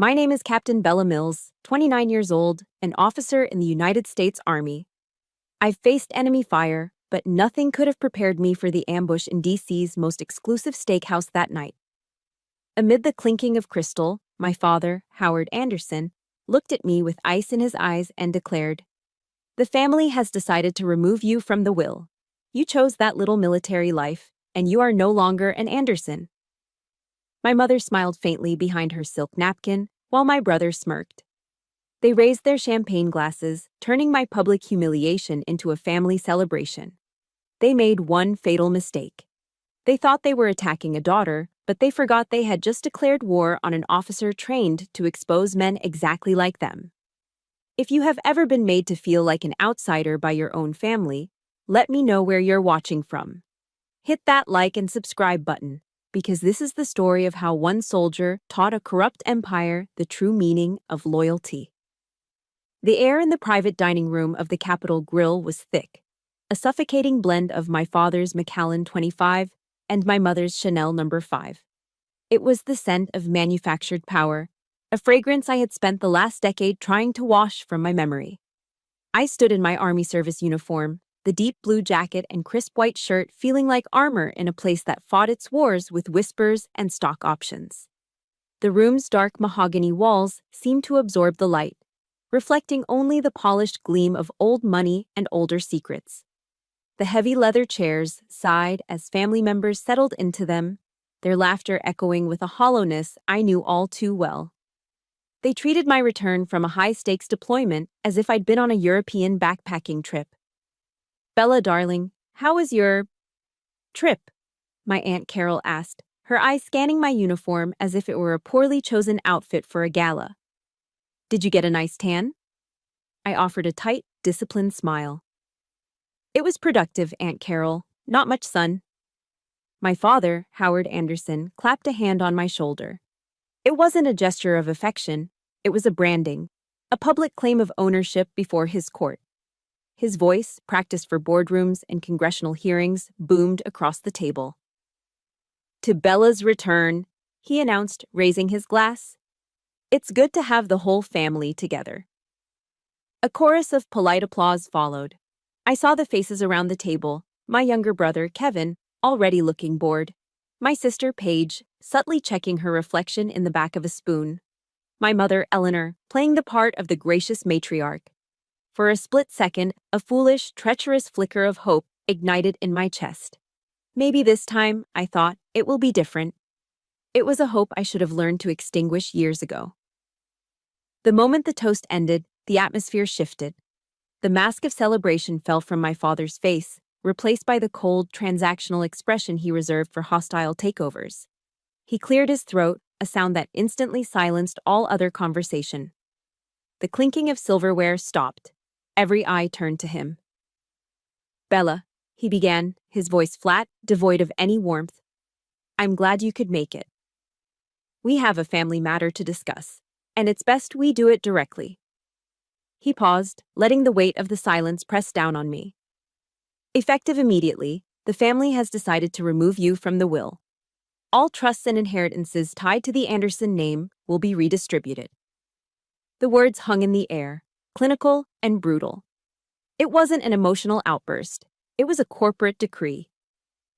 My name is Captain Bella Mills, 29 years old, an officer in the United States Army. I've faced enemy fire, but nothing could have prepared me for the ambush in DC's most exclusive steakhouse that night. Amid the clinking of crystal, my father, Howard Anderson, looked at me with ice in his eyes and declared, "The family has decided to remove you from the will. You chose that little military life, and you are no longer an Anderson." My mother smiled faintly behind her silk napkin, while my brother smirked. They raised their champagne glasses, turning my public humiliation into a family celebration. They made one fatal mistake. They thought they were attacking a daughter, but they forgot they had just declared war on an officer trained to expose men exactly like them. If you have ever been made to feel like an outsider by your own family, let me know where you're watching from. Hit that like and subscribe button, because this is the story of how one soldier taught a corrupt empire the true meaning of loyalty. The air in the private dining room of the Capitol Grill was thick, a suffocating blend of my father's Macallan 25 and my mother's Chanel No. 5. It was the scent of manufactured power, a fragrance I had spent the last decade trying to wash from my memory. I stood in my Army service uniform, the deep blue jacket and crisp white shirt feeling like armor in a place that fought its wars with whispers and stock options. The room's dark mahogany walls seemed to absorb the light, reflecting only the polished gleam of old money and older secrets. The heavy leather chairs sighed as family members settled into them, their laughter echoing with a hollowness I knew all too well. They treated my return from a high-stakes deployment as if I'd been on a European backpacking trip. "Bella, darling, how was your trip?" my Aunt Carol asked, her eyes scanning my uniform as if it were a poorly chosen outfit for a gala. "Did you get a nice tan?" I offered a tight, disciplined smile. "It was productive, Aunt Carol. Not much sun." My father, Howard Anderson, clapped a hand on my shoulder. It wasn't a gesture of affection, it was a branding, a public claim of ownership before his court. His voice, practiced for boardrooms and congressional hearings, boomed across the table. "To Bella's return," he announced, raising his glass. "It's good to have the whole family together." A chorus of polite applause followed. I saw the faces around the table, my younger brother, Kevin, already looking bored. My sister, Paige, subtly checking her reflection in the back of a spoon. My mother, Eleanor, playing the part of the gracious matriarch. For a split second, a foolish, treacherous flicker of hope ignited in my chest. Maybe this time, I thought, it will be different. It was a hope I should have learned to extinguish years ago. The moment the toast ended, the atmosphere shifted. The mask of celebration fell from my father's face, replaced by the cold, transactional expression he reserved for hostile takeovers. He cleared his throat, a sound that instantly silenced all other conversation. The clinking of silverware stopped. Every eye turned to him. "Bella," he began, his voice flat, devoid of any warmth. "I'm glad you could make it. We have a family matter to discuss, and it's best we do it directly." He paused, letting the weight of the silence press down on me. "Effective immediately, the family has decided to remove you from the will. All trusts and inheritances tied to the Anderson name will be redistributed." The words hung in the air, clinical and brutal. It wasn't an emotional outburst. It was a corporate decree.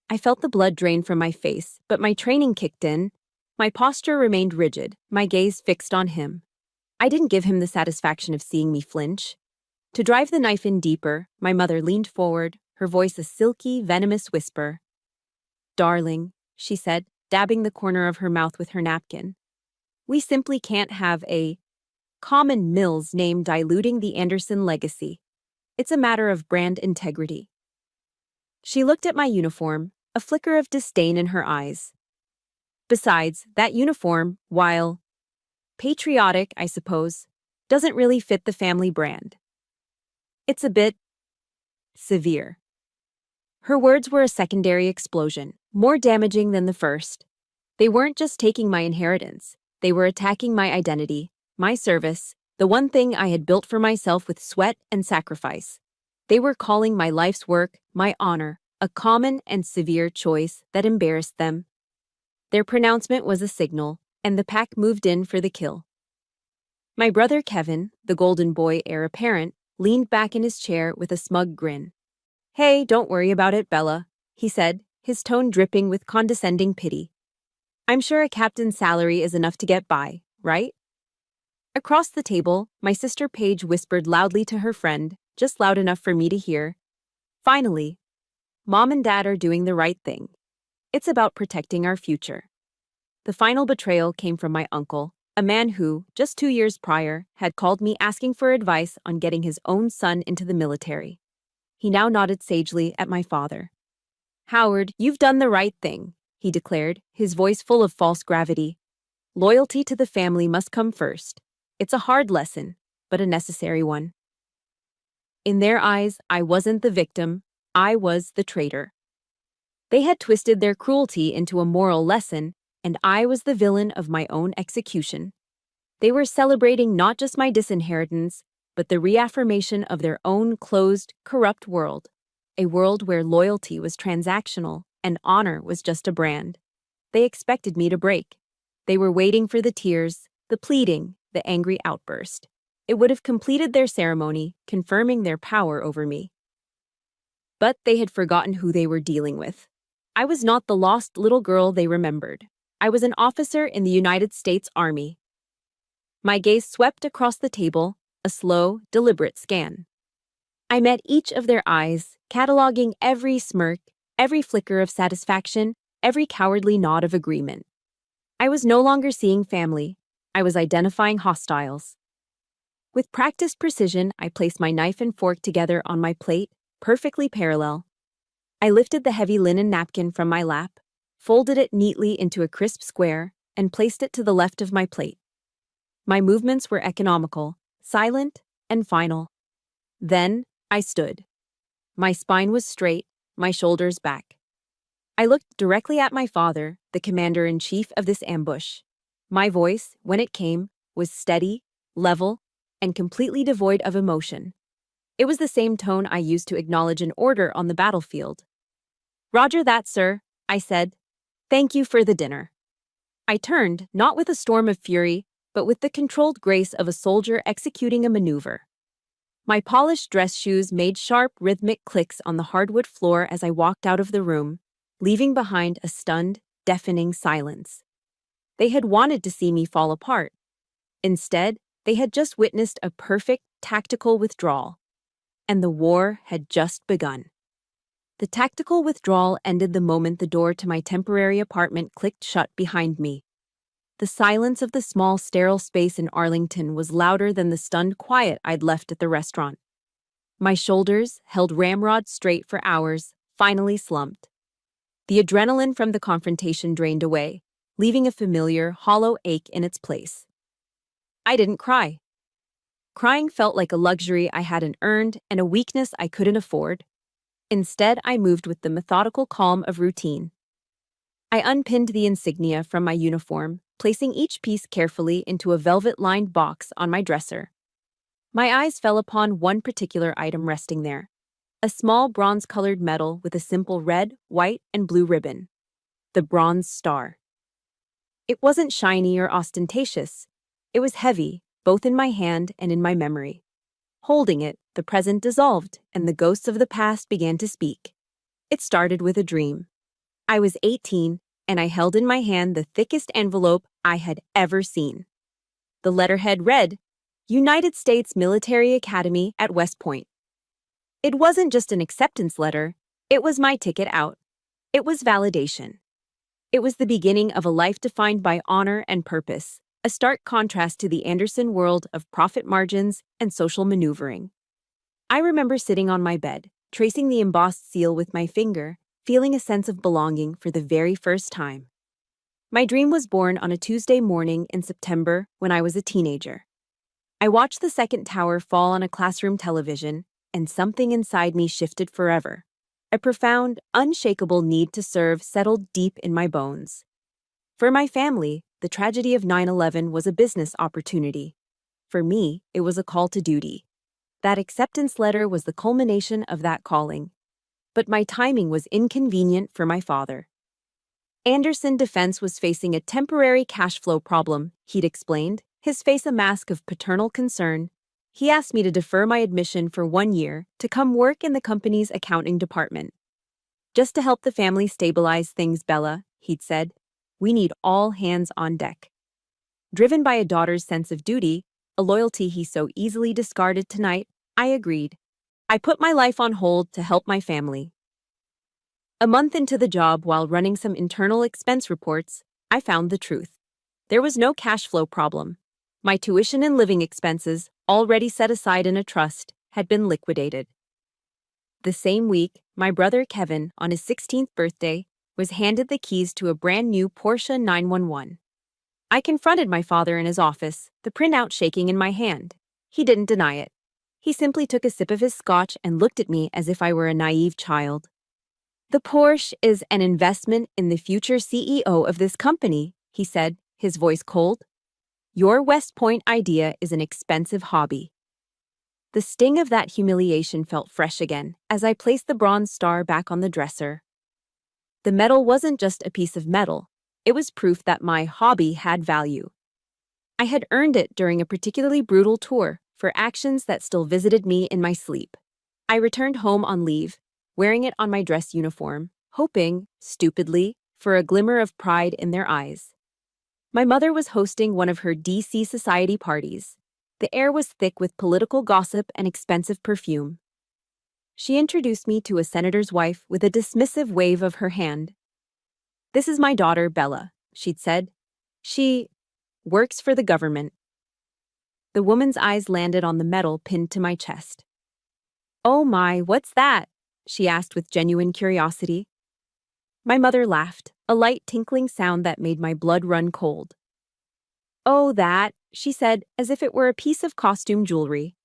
I felt the blood drain from my face, but my training kicked in. My posture remained rigid, my gaze fixed on him. I didn't give him the satisfaction of seeing me flinch. To drive the knife in deeper, my mother leaned forward, her voice a silky, venomous whisper. "Darling," she said, dabbing the corner of her mouth with her napkin. "We simply can't have a common Mills name diluting the Anderson legacy. It's a matter of brand integrity." She looked at my uniform, a flicker of disdain in her eyes. "Besides, that uniform, while patriotic, I suppose, doesn't really fit the family brand. It's a bit severe." Her words were a secondary explosion, more damaging than the first. They weren't just taking my inheritance, they were attacking my identity, my service, the one thing I had built for myself with sweat and sacrifice. They were calling my life's work, my honor, a common and severe choice that embarrassed them. Their pronouncement was a signal, and the pack moved in for the kill. My brother Kevin, the golden boy heir apparent, leaned back in his chair with a smug grin. "Hey, don't worry about it, Bella," he said, his tone dripping with condescending pity. "I'm sure a captain's salary is enough to get by, right?" Across the table, my sister Paige whispered loudly to her friend, just loud enough for me to hear. "Finally, Mom and Dad are doing the right thing. It's about protecting our future." The final betrayal came from my uncle, a man who, just 2 years prior, had called me asking for advice on getting his own son into the military. He now nodded sagely at my father. "Howard, you've done the right thing," he declared, his voice full of false gravity. "Loyalty to the family must come first. It's a hard lesson, but a necessary one." In their eyes, I wasn't the victim, I was the traitor. They had twisted their cruelty into a moral lesson, and I was the villain of my own execution. They were celebrating not just my disinheritance, but the reaffirmation of their own closed, corrupt world. A world where loyalty was transactional and honor was just a brand. They expected me to break. They were waiting for the tears, the pleading, the angry outburst. It would have completed their ceremony, confirming their power over me. But they had forgotten who they were dealing with. I was not the lost little girl they remembered. I was an officer in the United States Army. My gaze swept across the table, a slow, deliberate scan. I met each of their eyes, cataloging every smirk, every flicker of satisfaction, every cowardly nod of agreement. I was no longer seeing family. I was identifying hostiles. With practiced precision, I placed my knife and fork together on my plate, perfectly parallel. I lifted the heavy linen napkin from my lap, folded it neatly into a crisp square, and placed it to the left of my plate. My movements were economical, silent, and final. Then, I stood. My spine was straight, my shoulders back. I looked directly at my father, the commander-in-chief of this ambush. My voice, when it came, was steady, level, and completely devoid of emotion. It was the same tone I used to acknowledge an order on the battlefield. "Roger that, sir," I said. "Thank you for the dinner." I turned, not with a storm of fury, but with the controlled grace of a soldier executing a maneuver. My polished dress shoes made sharp, rhythmic clicks on the hardwood floor as I walked out of the room, leaving behind a stunned, deafening silence. They had wanted to see me fall apart. Instead, they had just witnessed a perfect, tactical withdrawal. And the war had just begun. The tactical withdrawal ended the moment the door to my temporary apartment clicked shut behind me. The silence of the small, sterile space in Arlington was louder than the stunned quiet I'd left at the restaurant. My shoulders, held ramrod straight for hours, finally slumped. The adrenaline from the confrontation drained away, leaving a familiar, hollow ache in its place. I didn't cry. Crying felt like a luxury I hadn't earned and a weakness I couldn't afford. Instead, I moved with the methodical calm of routine. I unpinned the insignia from my uniform, placing each piece carefully into a velvet-lined box on my dresser. My eyes fell upon one particular item resting there, a small bronze-colored medal with a simple red, white, and blue ribbon. The Bronze Star. It wasn't shiny or ostentatious. It was heavy, both in my hand and in my memory. Holding it, the present dissolved, and the ghosts of the past began to speak. It started with a dream. I was 18, and I held in my hand the thickest envelope I had ever seen. The letterhead read, United States Military Academy at West Point. It wasn't just an acceptance letter, it was my ticket out. It was validation. It was the beginning of a life defined by honor and purpose, a stark contrast to the Anderson world of profit margins and social maneuvering. I remember sitting on my bed, tracing the embossed seal with my finger, feeling a sense of belonging for the very first time. My dream was born on a Tuesday morning in September when I was a teenager. I watched the second tower fall on a classroom television, and something inside me shifted forever. A profound, unshakable need to serve settled deep in my bones. For my family, the tragedy of 9/11 was a business opportunity. For me, it was a call to duty. That acceptance letter was the culmination of that calling. But my timing was inconvenient for my father. Anderson Defense was facing a temporary cash flow problem, he'd explained, his face a mask of paternal concern. He asked me to defer my admission for 1 year to come work in the company's accounting department. Just to help the family stabilize things, Bella, he'd said. We need all hands on deck. Driven by a daughter's sense of duty, a loyalty he so easily discarded tonight, I agreed. I put my life on hold to help my family. A month into the job, while running some internal expense reports, I found the truth. There was no cash flow problem. My tuition and living expenses, already set aside in a trust, had been liquidated. The same week, my brother Kevin, on his 16th birthday, was handed the keys to a brand new Porsche 911. I confronted my father in his office, the printout shaking in my hand. He didn't deny it. He simply took a sip of his scotch and looked at me as if I were a naive child. The Porsche is an investment in the future CEO of this company, he said, his voice cold. Your West Point idea is an expensive hobby. The sting of that humiliation felt fresh again as I placed the bronze star back on the dresser. The medal wasn't just a piece of metal, it was proof that my hobby had value. I had earned it during a particularly brutal tour for actions that still visited me in my sleep. I returned home on leave, wearing it on my dress uniform, hoping, stupidly, for a glimmer of pride in their eyes. My mother was hosting one of her DC society parties. The air was thick with political gossip and expensive perfume. She introduced me to a senator's wife with a dismissive wave of her hand. This is my daughter, Bella, she'd said. She works for the government. The woman's eyes landed on the medal pinned to my chest. Oh my, what's that? She asked with genuine curiosity. My mother laughed, a light tinkling sound that made my blood run cold. Oh, that, she said, as if it were a piece of costume jewelry.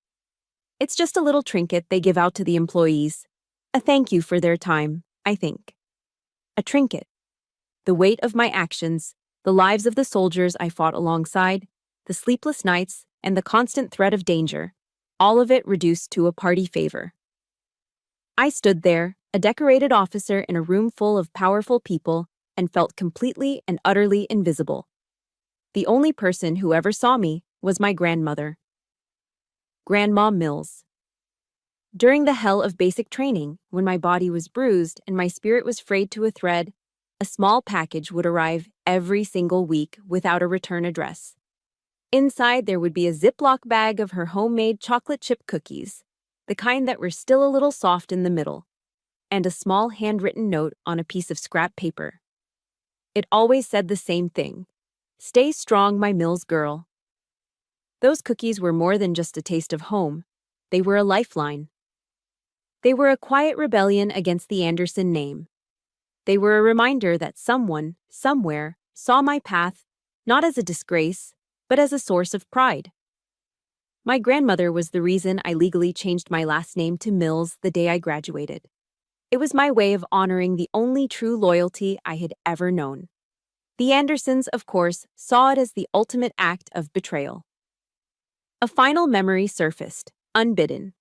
It's just a little trinket they give out to the employees. A thank you for their time, I think. A trinket. The weight of my actions, the lives of the soldiers I fought alongside, the sleepless nights, and the constant threat of danger, all of it reduced to a party favor. I stood there, a decorated officer in a room full of powerful people, and felt completely and utterly invisible. The only person who ever saw me was my grandmother. Grandma Mills. During the hell of basic training, when my body was bruised and my spirit was frayed to a thread, a small package would arrive every single week without a return address. Inside, there would be a Ziploc bag of her homemade chocolate chip cookies, the kind that were still a little soft in the middle, and a small handwritten note on a piece of scrap paper. It always said the same thing. Stay strong, my Mills girl. Those cookies were more than just a taste of home. They were a lifeline. They were a quiet rebellion against the Anderson name. They were a reminder that someone, somewhere, saw my path, not as a disgrace, but as a source of pride. My grandmother was the reason I legally changed my last name to Mills the day I graduated. It was my way of honoring the only true loyalty I had ever known. The Andersons, of course, saw it as the ultimate act of betrayal. A final memory surfaced, unbidden.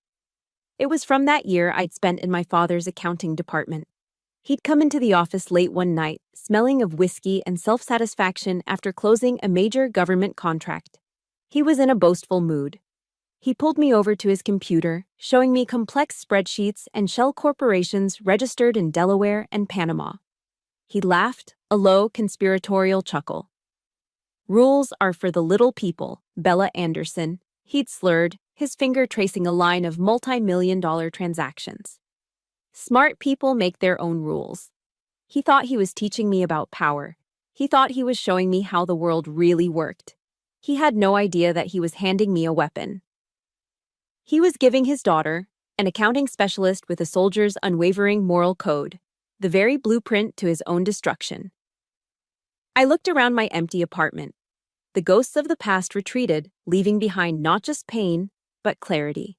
It was from that year I'd spent in my father's accounting department. He'd come into the office late one night, smelling of whiskey and self-satisfaction after closing a major government contract. He was in a boastful mood. He pulled me over to his computer, showing me complex spreadsheets and shell corporations registered in Delaware and Panama. He laughed, a low, conspiratorial chuckle. Rules are for the little people, Bella Anderson, he'd slurred, his finger tracing a line of multi-million-dollar transactions. Smart people make their own rules. He thought he was teaching me about power. He thought he was showing me how the world really worked. He had no idea that he was handing me a weapon. He was giving his daughter, an accounting specialist with a soldier's unwavering moral code, the very blueprint to his own destruction. I looked around my empty apartment. The ghosts of the past retreated, leaving behind not just pain, but clarity.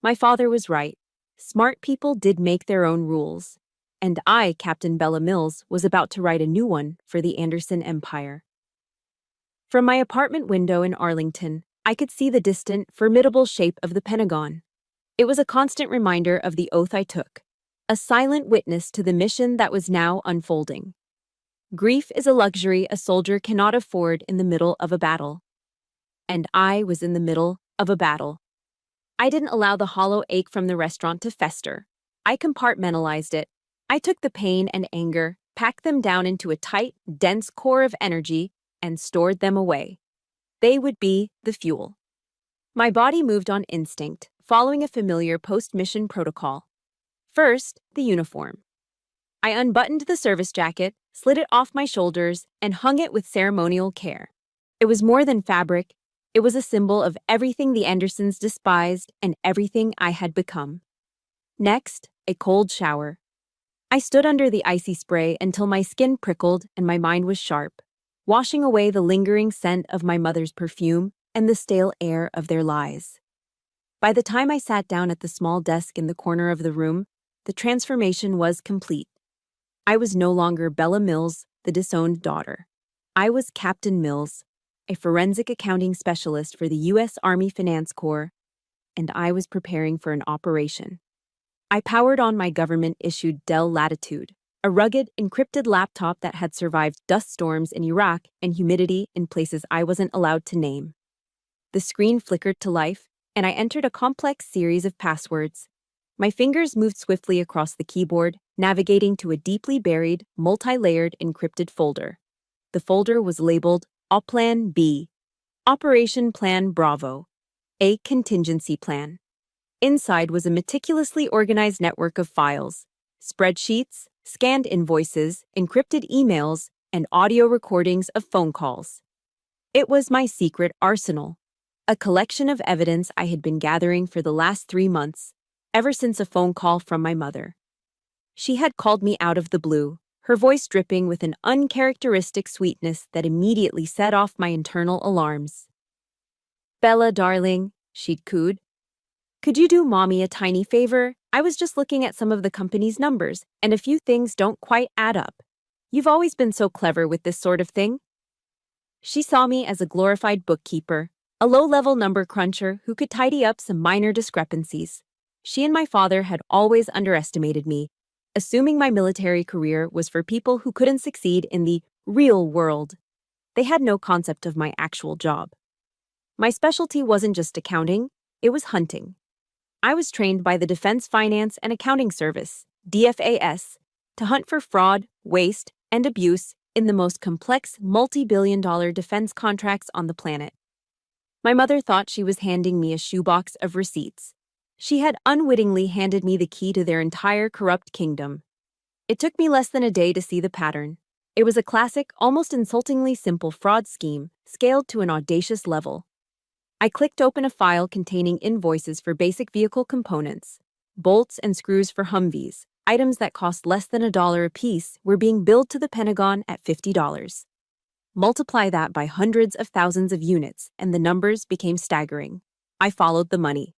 My father was right. Smart people did make their own rules, and I, Captain Bella Mills, was about to write a new one for the Anderson Empire. From my apartment window in Arlington, I could see the distant, formidable shape of the Pentagon. It was a constant reminder of the oath I took, a silent witness to the mission that was now unfolding. Grief is a luxury a soldier cannot afford in the middle of a battle. and I was in the middle of a battle. I didn't allow the hollow ache from the restaurant to fester. I compartmentalized it. I took the pain and anger, packed them down into a tight, dense core of energy, and stored them away. They would be the fuel. My body moved on instinct, following a familiar post-mission protocol. First, the uniform. I unbuttoned the service jacket, slid it off my shoulders, and hung it with ceremonial care. It was more than fabric. It was a symbol of everything the Andersons despised and everything I had become. Next, a cold shower. I stood under the icy spray until my skin prickled and my mind was sharp, washing away the lingering scent of my mother's perfume and the stale air of their lies. By the time I sat down at the small desk in the corner of the room, the transformation was complete. I was no longer Bella Mills, the disowned daughter. I was Captain Mills, a forensic accounting specialist for the U.S. Army Finance Corps, and I was preparing for an operation. I powered on my government-issued Dell Latitude, a rugged, encrypted laptop that had survived dust storms in Iraq and humidity in places I wasn't allowed to name. The screen flickered to life, and I entered a complex series of passwords. My fingers moved swiftly across the keyboard, navigating to a deeply buried, multi-layered encrypted folder. The folder was labeled Oplan B, Operation Plan Bravo, a contingency plan. Inside was a meticulously organized network of files, spreadsheets, scanned invoices, encrypted emails, and audio recordings of phone calls. It was my secret arsenal, a collection of evidence I had been gathering for the last 3 months, ever since a phone call from my mother. She had called me out of the blue, her voice dripping with an uncharacteristic sweetness that immediately set off my internal alarms. "Bella, darling," she'd cooed. "Could you do Mommy a tiny favor? I was just looking at some of the company's numbers, and a few things don't quite add up. You've always been so clever with this sort of thing." She saw me as a glorified bookkeeper, a low-level number cruncher who could tidy up some minor discrepancies. She and my father had always underestimated me, assuming my military career was for people who couldn't succeed in the real world. They had no concept of my actual job. My specialty wasn't just accounting, it was hunting. I was trained by the Defense Finance and Accounting Service, DFAS, to hunt for fraud, waste, and abuse in the most complex multi-billion-dollar defense contracts on the planet. My mother thought she was handing me a shoebox of receipts. She had unwittingly handed me the key to their entire corrupt kingdom. It took me less than a day to see the pattern. It was a classic, almost insultingly simple fraud scheme, scaled to an audacious level. I clicked open a file containing invoices for basic vehicle components. Bolts and screws for Humvees, items that cost less than $1 a piece, were being billed to the Pentagon at $50. Multiply that by hundreds of thousands of units, and the numbers became staggering. I followed the money.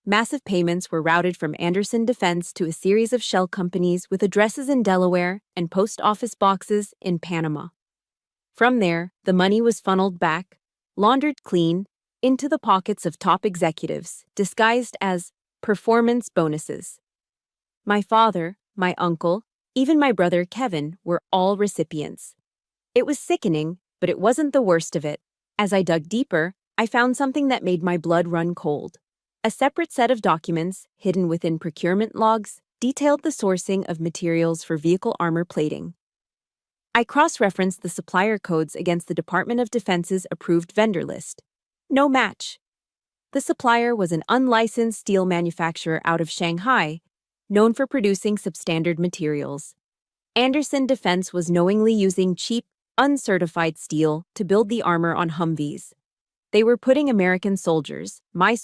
Massive payments were routed from Anderson Defense to a series of shell companies with addresses in Delaware and post office boxes in Panama. From there, the money was funneled back, laundered clean, into the pockets of top executives, disguised as performance bonuses. My father, my uncle, even my brother Kevin were all recipients. It was sickening, but it wasn't the worst of it. As I dug deeper, I found something that made my blood run cold. A separate set of documents, hidden within procurement logs, detailed the sourcing of materials for vehicle armor plating. I cross-referenced the supplier codes against the Department of Defense's approved vendor list. No match. The supplier was an unlicensed steel manufacturer out of Shanghai, known for producing substandard materials. Anderson Defense was knowingly using cheap, uncertified steel to build the armor on Humvees. They were putting American soldiers, my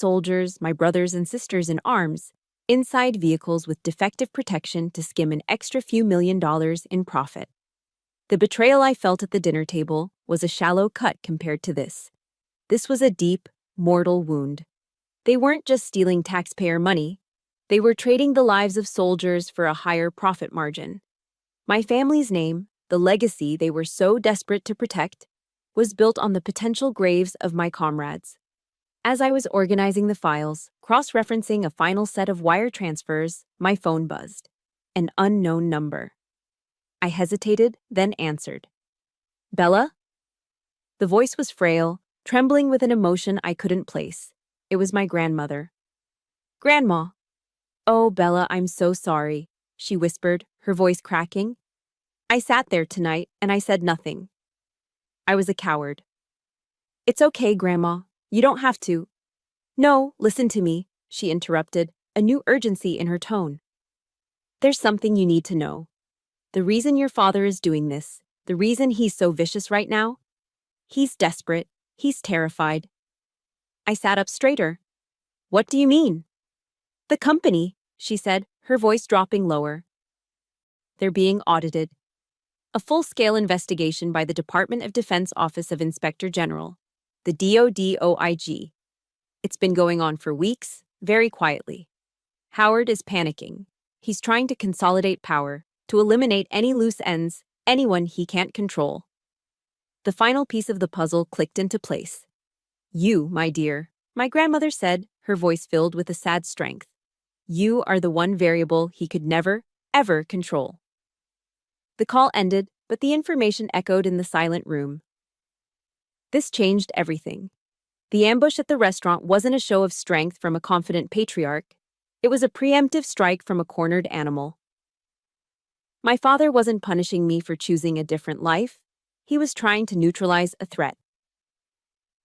brothers and sisters in arms, inside vehicles with defective protection to skim an extra few $1 million in profit. The betrayal I felt at the dinner table was a shallow cut compared to this. This was a deep, mortal wound. They weren't just stealing taxpayer money. They were trading the lives of soldiers for a higher profit margin. My family's name, the legacy they were so desperate to protect, was built on the potential graves of my comrades. As I was organizing the files, cross-referencing a final set of wire transfers, my phone buzzed. An unknown number. I hesitated, then answered. "Bella?" The voice was frail, trembling with an emotion I couldn't place. It was my grandmother. "Grandma." "Oh, Bella, I'm so sorry," she whispered, her voice cracking. "I sat there tonight and I said nothing. I was a coward." "It's okay, Grandma. You don't have to." "No, listen to me," she interrupted, a new urgency in her tone. "There's something you need to know. The reason your father is doing this, the reason he's so vicious right now, he's desperate, he's terrified." I sat up straighter. "What do you mean?" "The company," she said, her voice dropping lower. "They're being audited. A full-scale investigation by the Department of Defense Office of Inspector General, the DODOIG. It's been going on for weeks, very quietly. Howard is panicking. He's trying to consolidate power, to eliminate any loose ends, anyone he can't control." The final piece of the puzzle clicked into place. "You, my dear," my grandmother said, her voice filled with a sad strength. "You are the one variable he could never, ever control." The call ended, but the information echoed in the silent room. This changed everything. The ambush at the restaurant wasn't a show of strength from a confident patriarch. It was a preemptive strike from a cornered animal. My father wasn't punishing me for choosing a different life. He was trying to neutralize a threat.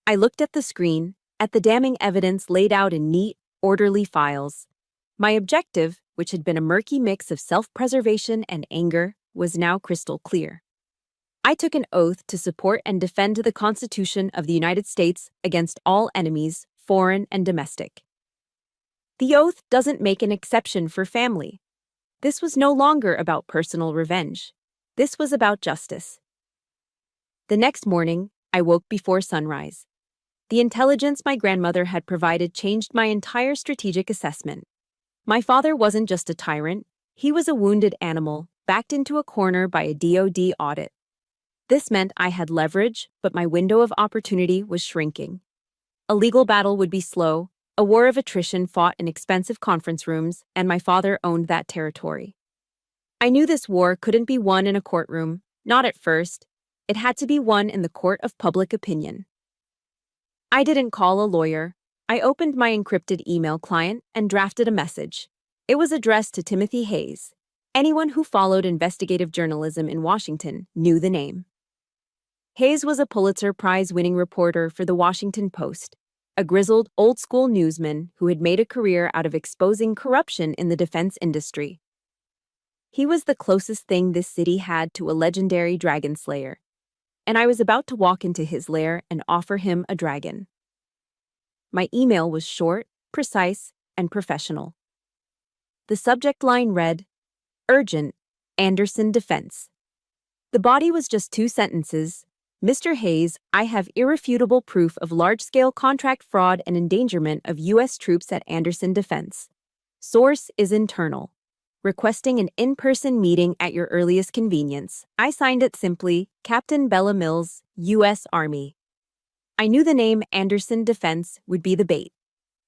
I looked at the screen, at the damning evidence laid out in neat, orderly files. My objective, which had been a murky mix of self-preservation and anger, was now crystal clear. I took an oath to support and defend the Constitution of the United States against all enemies, foreign and domestic. The oath doesn't make an exception for family. This was no longer about personal revenge. This was about justice. The next morning, I woke before sunrise. The intelligence my grandmother had provided changed my entire strategic assessment. My father wasn't just a tyrant, he was a wounded animal, backed into a corner by a DOD audit. This meant I had leverage, but my window of opportunity was shrinking. A legal battle would be slow, a war of attrition fought in expensive conference rooms, and my father owned that territory. I knew this war couldn't be won in a courtroom, not at first. It had to be won in the court of public opinion. I didn't call a lawyer. I opened my encrypted email client and drafted a message. It was addressed to Timothy Hayes. Anyone who followed investigative journalism in Washington knew the name. Hayes was a Pulitzer Prize-winning reporter for the Washington Post, a grizzled, old-school newsman who had made a career out of exposing corruption in the defense industry. He was the closest thing this city had to a legendary dragon slayer, and I was about to walk into his lair and offer him a dragon. My email was short, precise, and professional. The subject line read, "Urgent, Anderson Defense." The body was just 2 sentences. "Mr. Hayes, I have irrefutable proof of large-scale contract fraud and endangerment of U.S. troops at Anderson Defense. Source is internal. Requesting an in-person meeting at your earliest convenience." I signed it simply, Captain Bella Mills, U.S. Army. I knew the name Anderson Defense would be the bait.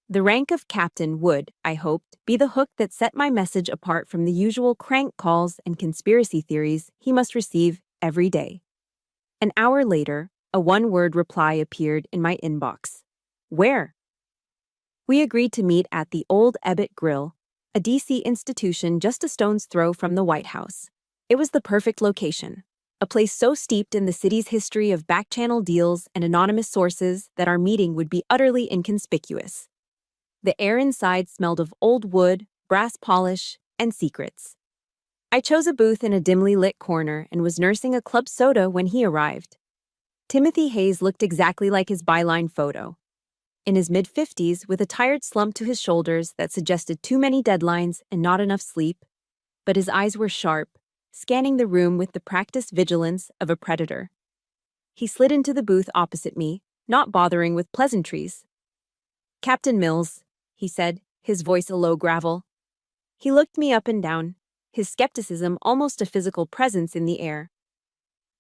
The rank of captain would, I hoped, be the hook that set my message apart from the usual crank calls and conspiracy theories he must receive every day. An hour later, a one-word reply appeared in my inbox. "Where?" We agreed to meet at the Old Ebbitt Grill, a D.C. institution just a stone's throw from the White House. It was the perfect location, a place so steeped in the city's history of back-channel deals and anonymous sources that our meeting would be utterly inconspicuous. The air inside smelled of old wood, brass polish, and secrets. I chose a booth in a dimly lit corner and was nursing a club soda when he arrived. Timothy Hayes looked exactly like his byline photo. In his mid-50s, with a tired slump to his shoulders that suggested too many deadlines and not enough sleep, but his eyes were sharp, scanning the room with the practiced vigilance of a predator. He slid into the booth opposite me, not bothering with pleasantries. "Captain Mills," he said, his voice a low gravel. He looked me up and down, his skepticism almost a physical presence in the air.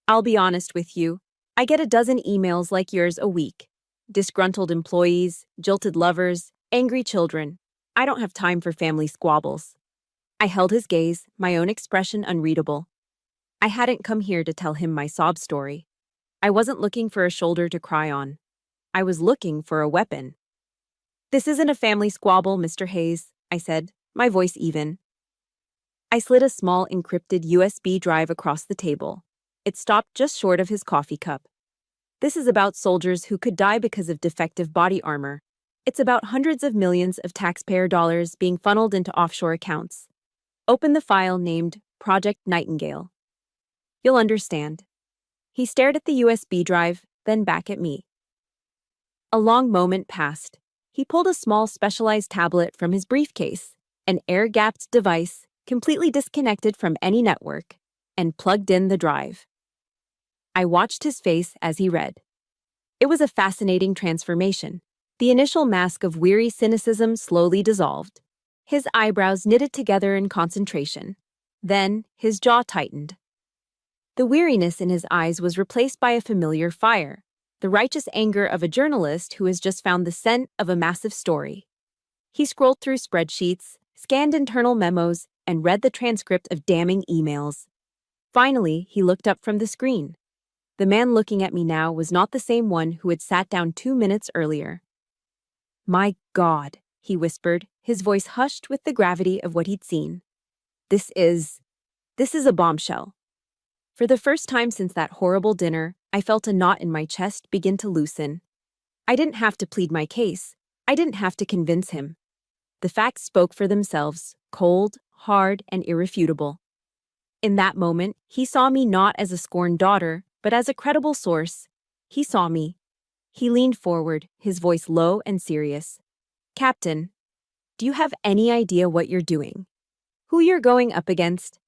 "I'll be honest with you. I get a dozen emails like yours a week. Disgruntled employees, jilted lovers, angry children. I don't have time for family squabbles." I held his gaze, my own expression unreadable. I hadn't come here to tell him my sob story. I wasn't looking for a shoulder to cry on. I was looking for a weapon. This isn't a family squabble, Mr. Hayes, I said, my voice even. I slid a small encrypted USB drive across the table. It stopped just short of his coffee cup. This is about soldiers who could die because of defective body armor. It's about hundreds of millions of taxpayer dollars being funneled into offshore accounts. Open the file named Project Nightingale. You'll understand. He stared at the USB drive, then back at me. A long moment passed. He pulled a small specialized tablet from his briefcase, an air-gapped device completely disconnected from any network, and plugged in the drive. I watched his face as he read. It was a fascinating transformation. The initial mask of weary cynicism slowly dissolved. His eyebrows knitted together in concentration. Then, his jaw tightened. The weariness in his eyes was replaced by a familiar fire, the righteous anger of a journalist who has just found the scent of a massive story. He scrolled through spreadsheets, scanned internal memos, and read the transcript of damning emails. Finally, he looked up from the screen. The man looking at me now was not the same one who had sat down 2 minutes earlier. "My God," he whispered, his voice hushed with the gravity of what he'd seen. This is a bombshell." For the first time since that horrible dinner, I felt a knot in my chest begin to loosen. I didn't have to plead my case. I didn't have to convince him. The facts spoke for themselves, cold, hard, and irrefutable. In that moment, he saw me not as a scorned daughter, but as a credible source. He saw me. He leaned forward, his voice low and serious. "Captain, do you have any idea what you're doing? Who you're going up against?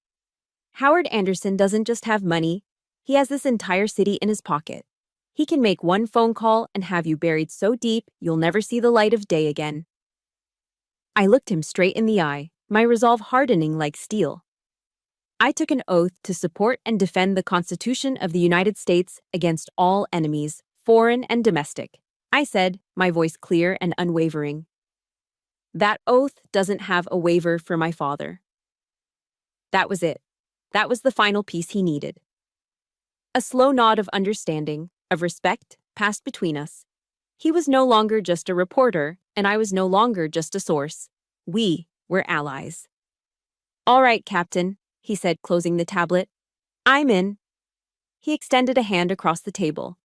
Howard Anderson doesn't just have money, he has this entire city in his pocket. He can make one phone call and have you buried so deep you'll never see the light of day again." I looked him straight in the eye, my resolve hardening like steel. I took an oath to support and defend the Constitution of the United States against all enemies, foreign and domestic. I said, my voice clear and unwavering. That oath doesn't have a waiver for my father. That was it. That was the final piece he needed. A slow nod of understanding, of respect, passed between us. He was no longer just a reporter, and I was no longer just a source. We were allies. "All right, Captain," he said, closing the tablet. "I'm in." He extended a hand across the table.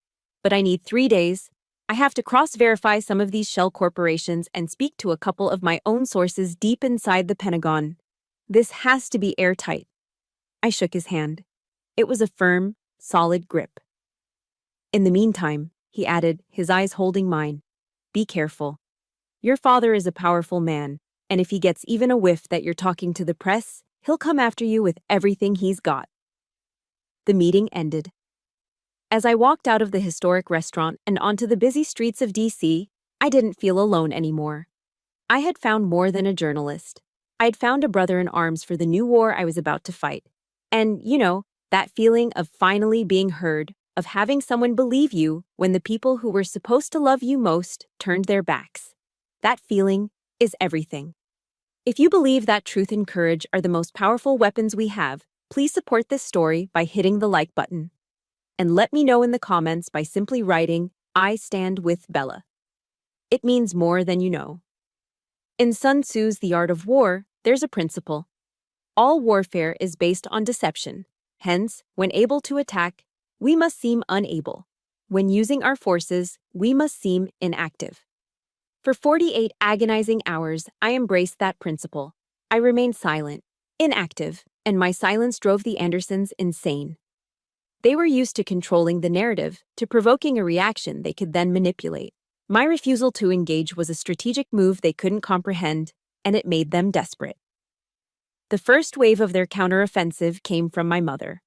"But I need 3 days. I have to cross-verify some of these shell corporations and speak to a couple of my own sources deep inside the Pentagon. This has to be airtight." I shook his hand. It was a firm, solid grip. "In the meantime," he added, his eyes holding mine, "be careful. Your father is a powerful man, and if he gets even a whiff that you're talking to the press, he'll come after you with everything he's got." The meeting ended. As I walked out of the historic restaurant and onto the busy streets of D.C., I didn't feel alone anymore. I had found more than a journalist. I had found a brother in arms for the new war I was about to fight. And, that feeling of finally being heard, of having someone believe you when the people who were supposed to love you most turned their backs. That feeling is everything. If you believe that truth and courage are the most powerful weapons we have, please support this story by hitting the like button. And let me know in the comments by simply writing, "I stand with Bella." It means more than you know. In Sun Tzu's The Art of War, there's a principle. All warfare is based on deception. Hence, when able to attack, we must seem unable. When using our forces, we must seem inactive. For 48 agonizing hours, I embraced that principle. I remained silent, inactive, and my silence drove the Andersons insane. They were used to controlling the narrative, to provoking a reaction they could then manipulate. My refusal to engage was a strategic move they couldn't comprehend, and it made them desperate. The first wave of their counteroffensive came from my mother.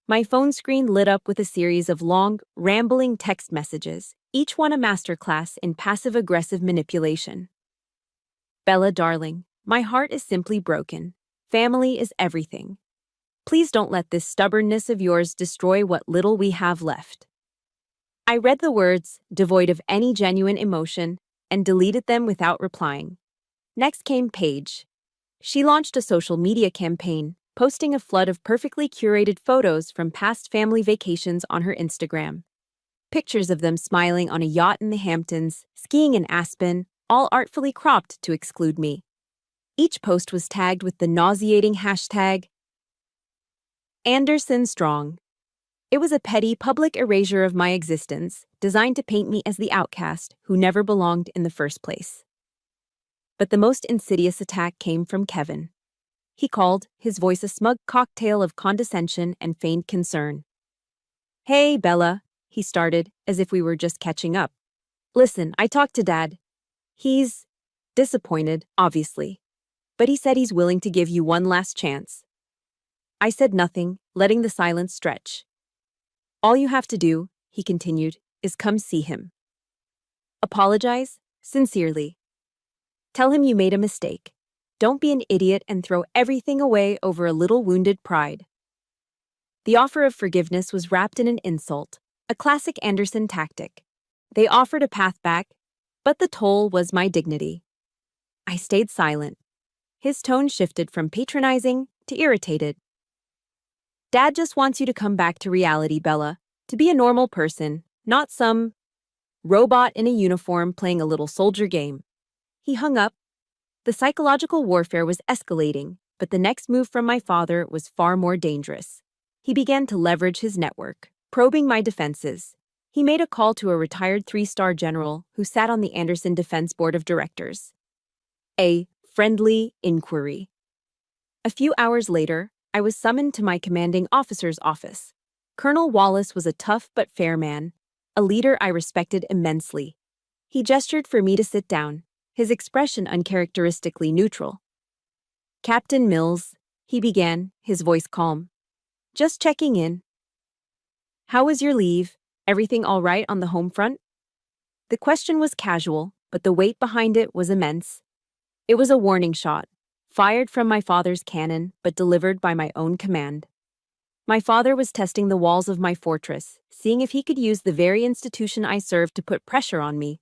My phone screen lit up with a series of long, rambling text messages, each one a masterclass in passive-aggressive manipulation. "Bella, darling, my heart is simply broken. Family is everything. Please don't let this stubbornness of yours destroy what little we have left." I read the words, devoid of any genuine emotion, and deleted them without replying. Next came Paige. She launched a social media campaign, posting a flood of perfectly curated photos from past family vacations on her Instagram. Pictures of them smiling on a yacht in the Hamptons, skiing in Aspen, all artfully cropped to exclude me. Each post was tagged with the nauseating hashtag Anderson Strong. It was a petty public erasure of my existence, designed to paint me as the outcast who never belonged in the first place. But the most insidious attack came from Kevin. He called, his voice a smug cocktail of condescension and feigned concern. "Hey, Bella," he started, as if we were just catching up. "Listen, I talked to Dad. He's disappointed, obviously. But he said he's willing to give you one last chance." I said nothing, letting the silence stretch. "All you have to do," he continued, "is come see him. Apologize, sincerely. Tell him you made a mistake. Don't be an idiot and throw everything away over a little wounded pride." The offer of forgiveness was wrapped in an insult, a classic Anderson tactic. They offered a path back, but the toll was my dignity. I stayed silent. His tone shifted from patronizing to irritated. "Dad just wants you to come back to reality, Bella, to be a normal person, not some robot in a uniform playing a little soldier game." He hung up. The psychological warfare was escalating, but the next move from my father was far more dangerous. He began to leverage his network, probing my defenses. He made a call to a retired 3-star general who sat on the Anderson Defense Board of Directors. A friendly inquiry. A few hours later, I was summoned to my commanding officer's office. Colonel Wallace was a tough but fair man, a leader I respected immensely. He gestured for me to sit down, his expression uncharacteristically neutral. "Captain Mills," he began, his voice calm. "Just checking in. How was your leave? Everything all right on the home front?" The question was casual, but the weight behind it was immense. It was a warning shot, fired from my father's cannon, but delivered by my own command. My father was testing the walls of my fortress, seeing if he could use the very institution I served to put pressure on me.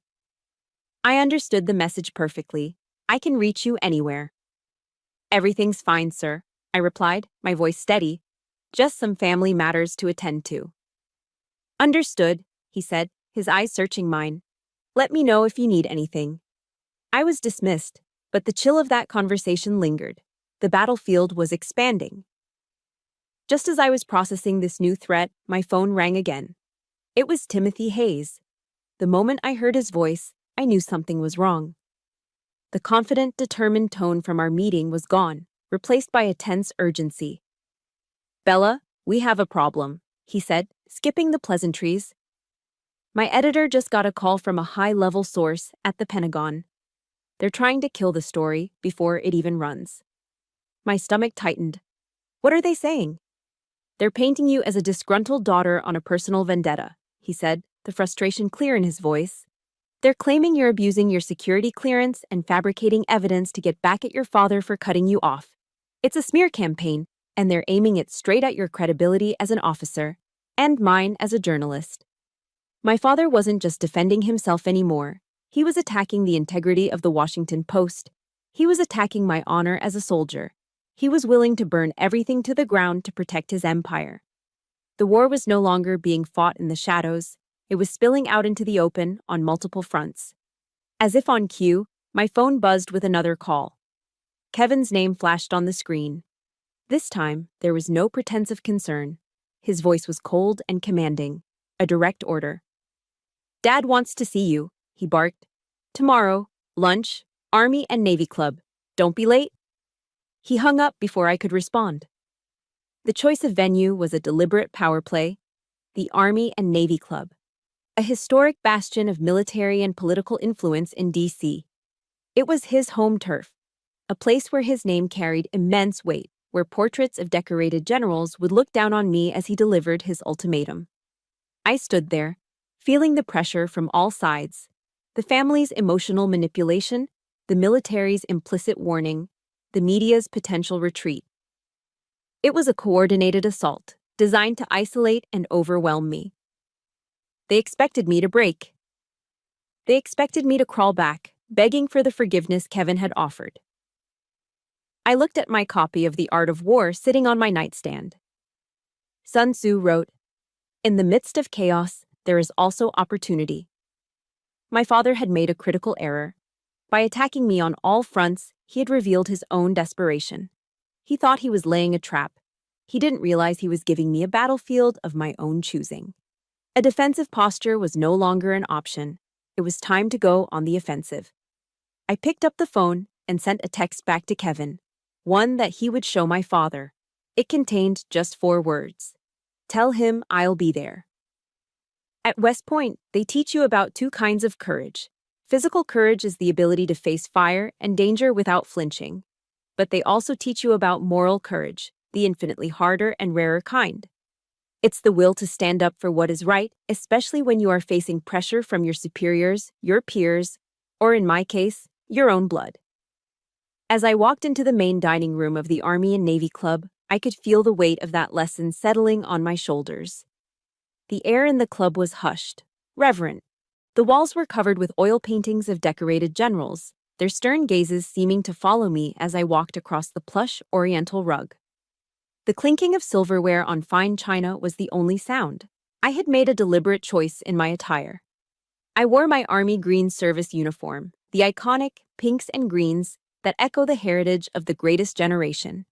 I understood the message perfectly. "I can reach you anywhere." "Everything's fine, sir," I replied, my voice steady. "Just some family matters to attend to." "Understood," he said, his eyes searching mine. "Let me know if you need anything." I was dismissed, but the chill of that conversation lingered. The battlefield was expanding. Just as I was processing this new threat, my phone rang again. It was Timothy Hayes. The moment I heard his voice, I knew something was wrong. The confident, determined tone from our meeting was gone, replaced by a tense urgency. "Bella, we have a problem," he said, skipping the pleasantries. "My editor just got a call from a high-level source at the Pentagon. They're trying to kill the story before it even runs." My stomach tightened. "What are they saying?" "They're painting you as a disgruntled daughter on a personal vendetta," he said, the frustration clear in his voice. "They're claiming you're abusing your security clearance and fabricating evidence to get back at your father for cutting you off. It's a smear campaign, and they're aiming it straight at your credibility as an officer, and mine as a journalist." My father wasn't just defending himself anymore. He was attacking the integrity of the Washington Post. He was attacking my honor as a soldier. He was willing to burn everything to the ground to protect his empire. The war was no longer being fought in the shadows. It was spilling out into the open on multiple fronts. As if on cue, my phone buzzed with another call. Kevin's name flashed on the screen. This time, there was no pretense of concern. His voice was cold and commanding, a direct order. "Dad wants to see you," he barked. "Tomorrow, lunch, Army and Navy Club. Don't be late." He hung up before I could respond. The choice of venue was a deliberate power play. The Army and Navy Club, a historic bastion of military and political influence in D.C. It was his home turf, a place where his name carried immense weight, where portraits of decorated generals would look down on me as he delivered his ultimatum. I stood there, feeling the pressure from all sides, the family's emotional manipulation, the military's implicit warning, the media's potential retreat. It was a coordinated assault, designed to isolate and overwhelm me. They expected me to break. They expected me to crawl back, begging for the forgiveness Kevin had offered. I looked at my copy of The Art of War sitting on my nightstand. Sun Tzu wrote, "In the midst of chaos, there is also opportunity. My father had made a critical error. By attacking me on all fronts, he had revealed his own desperation. He thought he was laying a trap. He didn't realize he was giving me a battlefield of my own choosing. A defensive posture was no longer an option. It was time to go on the offensive. I picked up the phone and sent a text back to Kevin, one that he would show my father. It contained just 4 words. Tell him I'll be there. At West Point, they teach you about 2 kinds of courage. Physical courage is the ability to face fire and danger without flinching. But they also teach you about moral courage, the infinitely harder and rarer kind. It's the will to stand up for what is right, especially when you are facing pressure from your superiors, your peers, or in my case, your own blood. As I walked into the main dining room of the Army and Navy Club, I could feel the weight of that lesson settling on my shoulders. The air in the club was hushed, reverent. The walls were covered with oil paintings of decorated generals, their stern gazes seeming to follow me as I walked across the plush oriental rug. The clinking of silverware on fine china was the only sound. I had made a deliberate choice in my attire. I wore my Army Green Service uniform, the iconic pinks and greens that echo the heritage of the greatest generation.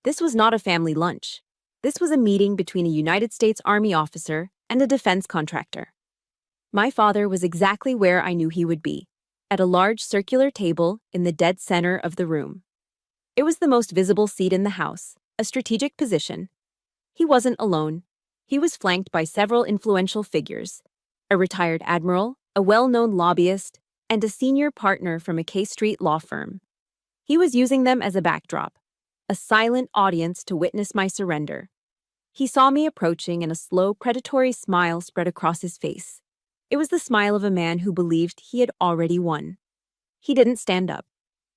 This was not a family lunch. This was a meeting between a United States Army officer and a defense contractor. My father was exactly where I knew he would be, at a large circular table in the dead center of the room. It was the most visible seat in the house, a strategic position. He wasn't alone. He was flanked by several influential figures, a retired admiral, a well-known lobbyist, and a senior partner from a K Street law firm. He was using them as a backdrop, a silent audience to witness my surrender. He saw me approaching and a slow, predatory smile spread across his face. It was the smile of a man who believed he had already won. He didn't stand up.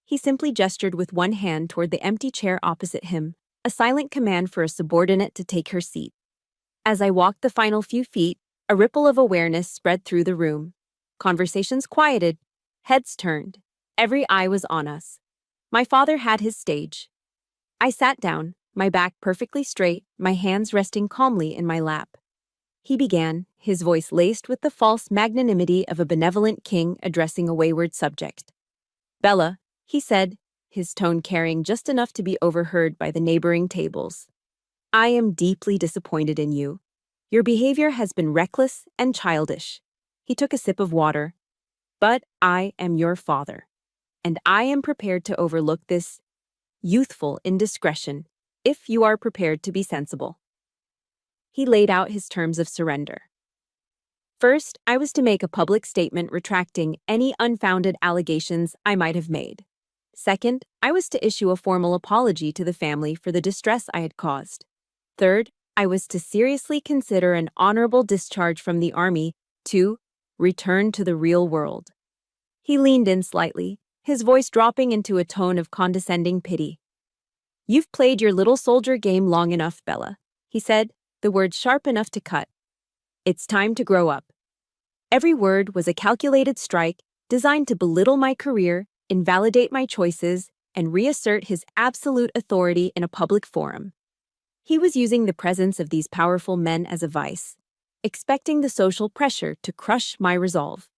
He simply gestured with one hand toward the empty chair opposite him, a silent command for a subordinate to take her seat. As I walked the final few feet, a ripple of awareness spread through the room. Conversations quieted, heads turned. Every eye was on us. My father had his stage. I sat down, my back perfectly straight, my hands resting calmly in my lap. He began, his voice laced with the false magnanimity of a benevolent king addressing a wayward subject. Bella, he said, his tone carrying just enough to be overheard by the neighboring tables. I am deeply disappointed in you. Your behavior has been reckless and childish. He took a sip of water. But I am your father, and I am prepared to overlook this youthful indiscretion if you are prepared to be sensible. He laid out his terms of surrender. First, I was to make a public statement retracting any unfounded allegations I might have made. Second, I was to issue a formal apology to the family for the distress I had caused. Third, I was to seriously consider an honorable discharge from the Army to return to the real world. He leaned in slightly, his voice dropping into a tone of condescending pity. You've played your little soldier game long enough, Bella, he said, the words sharp enough to cut. It's time to grow up. Every word was a calculated strike designed to belittle my career, invalidate my choices, and reassert his absolute authority in a public forum. He was using the presence of these powerful men as a vice, expecting the social pressure to crush my resolve.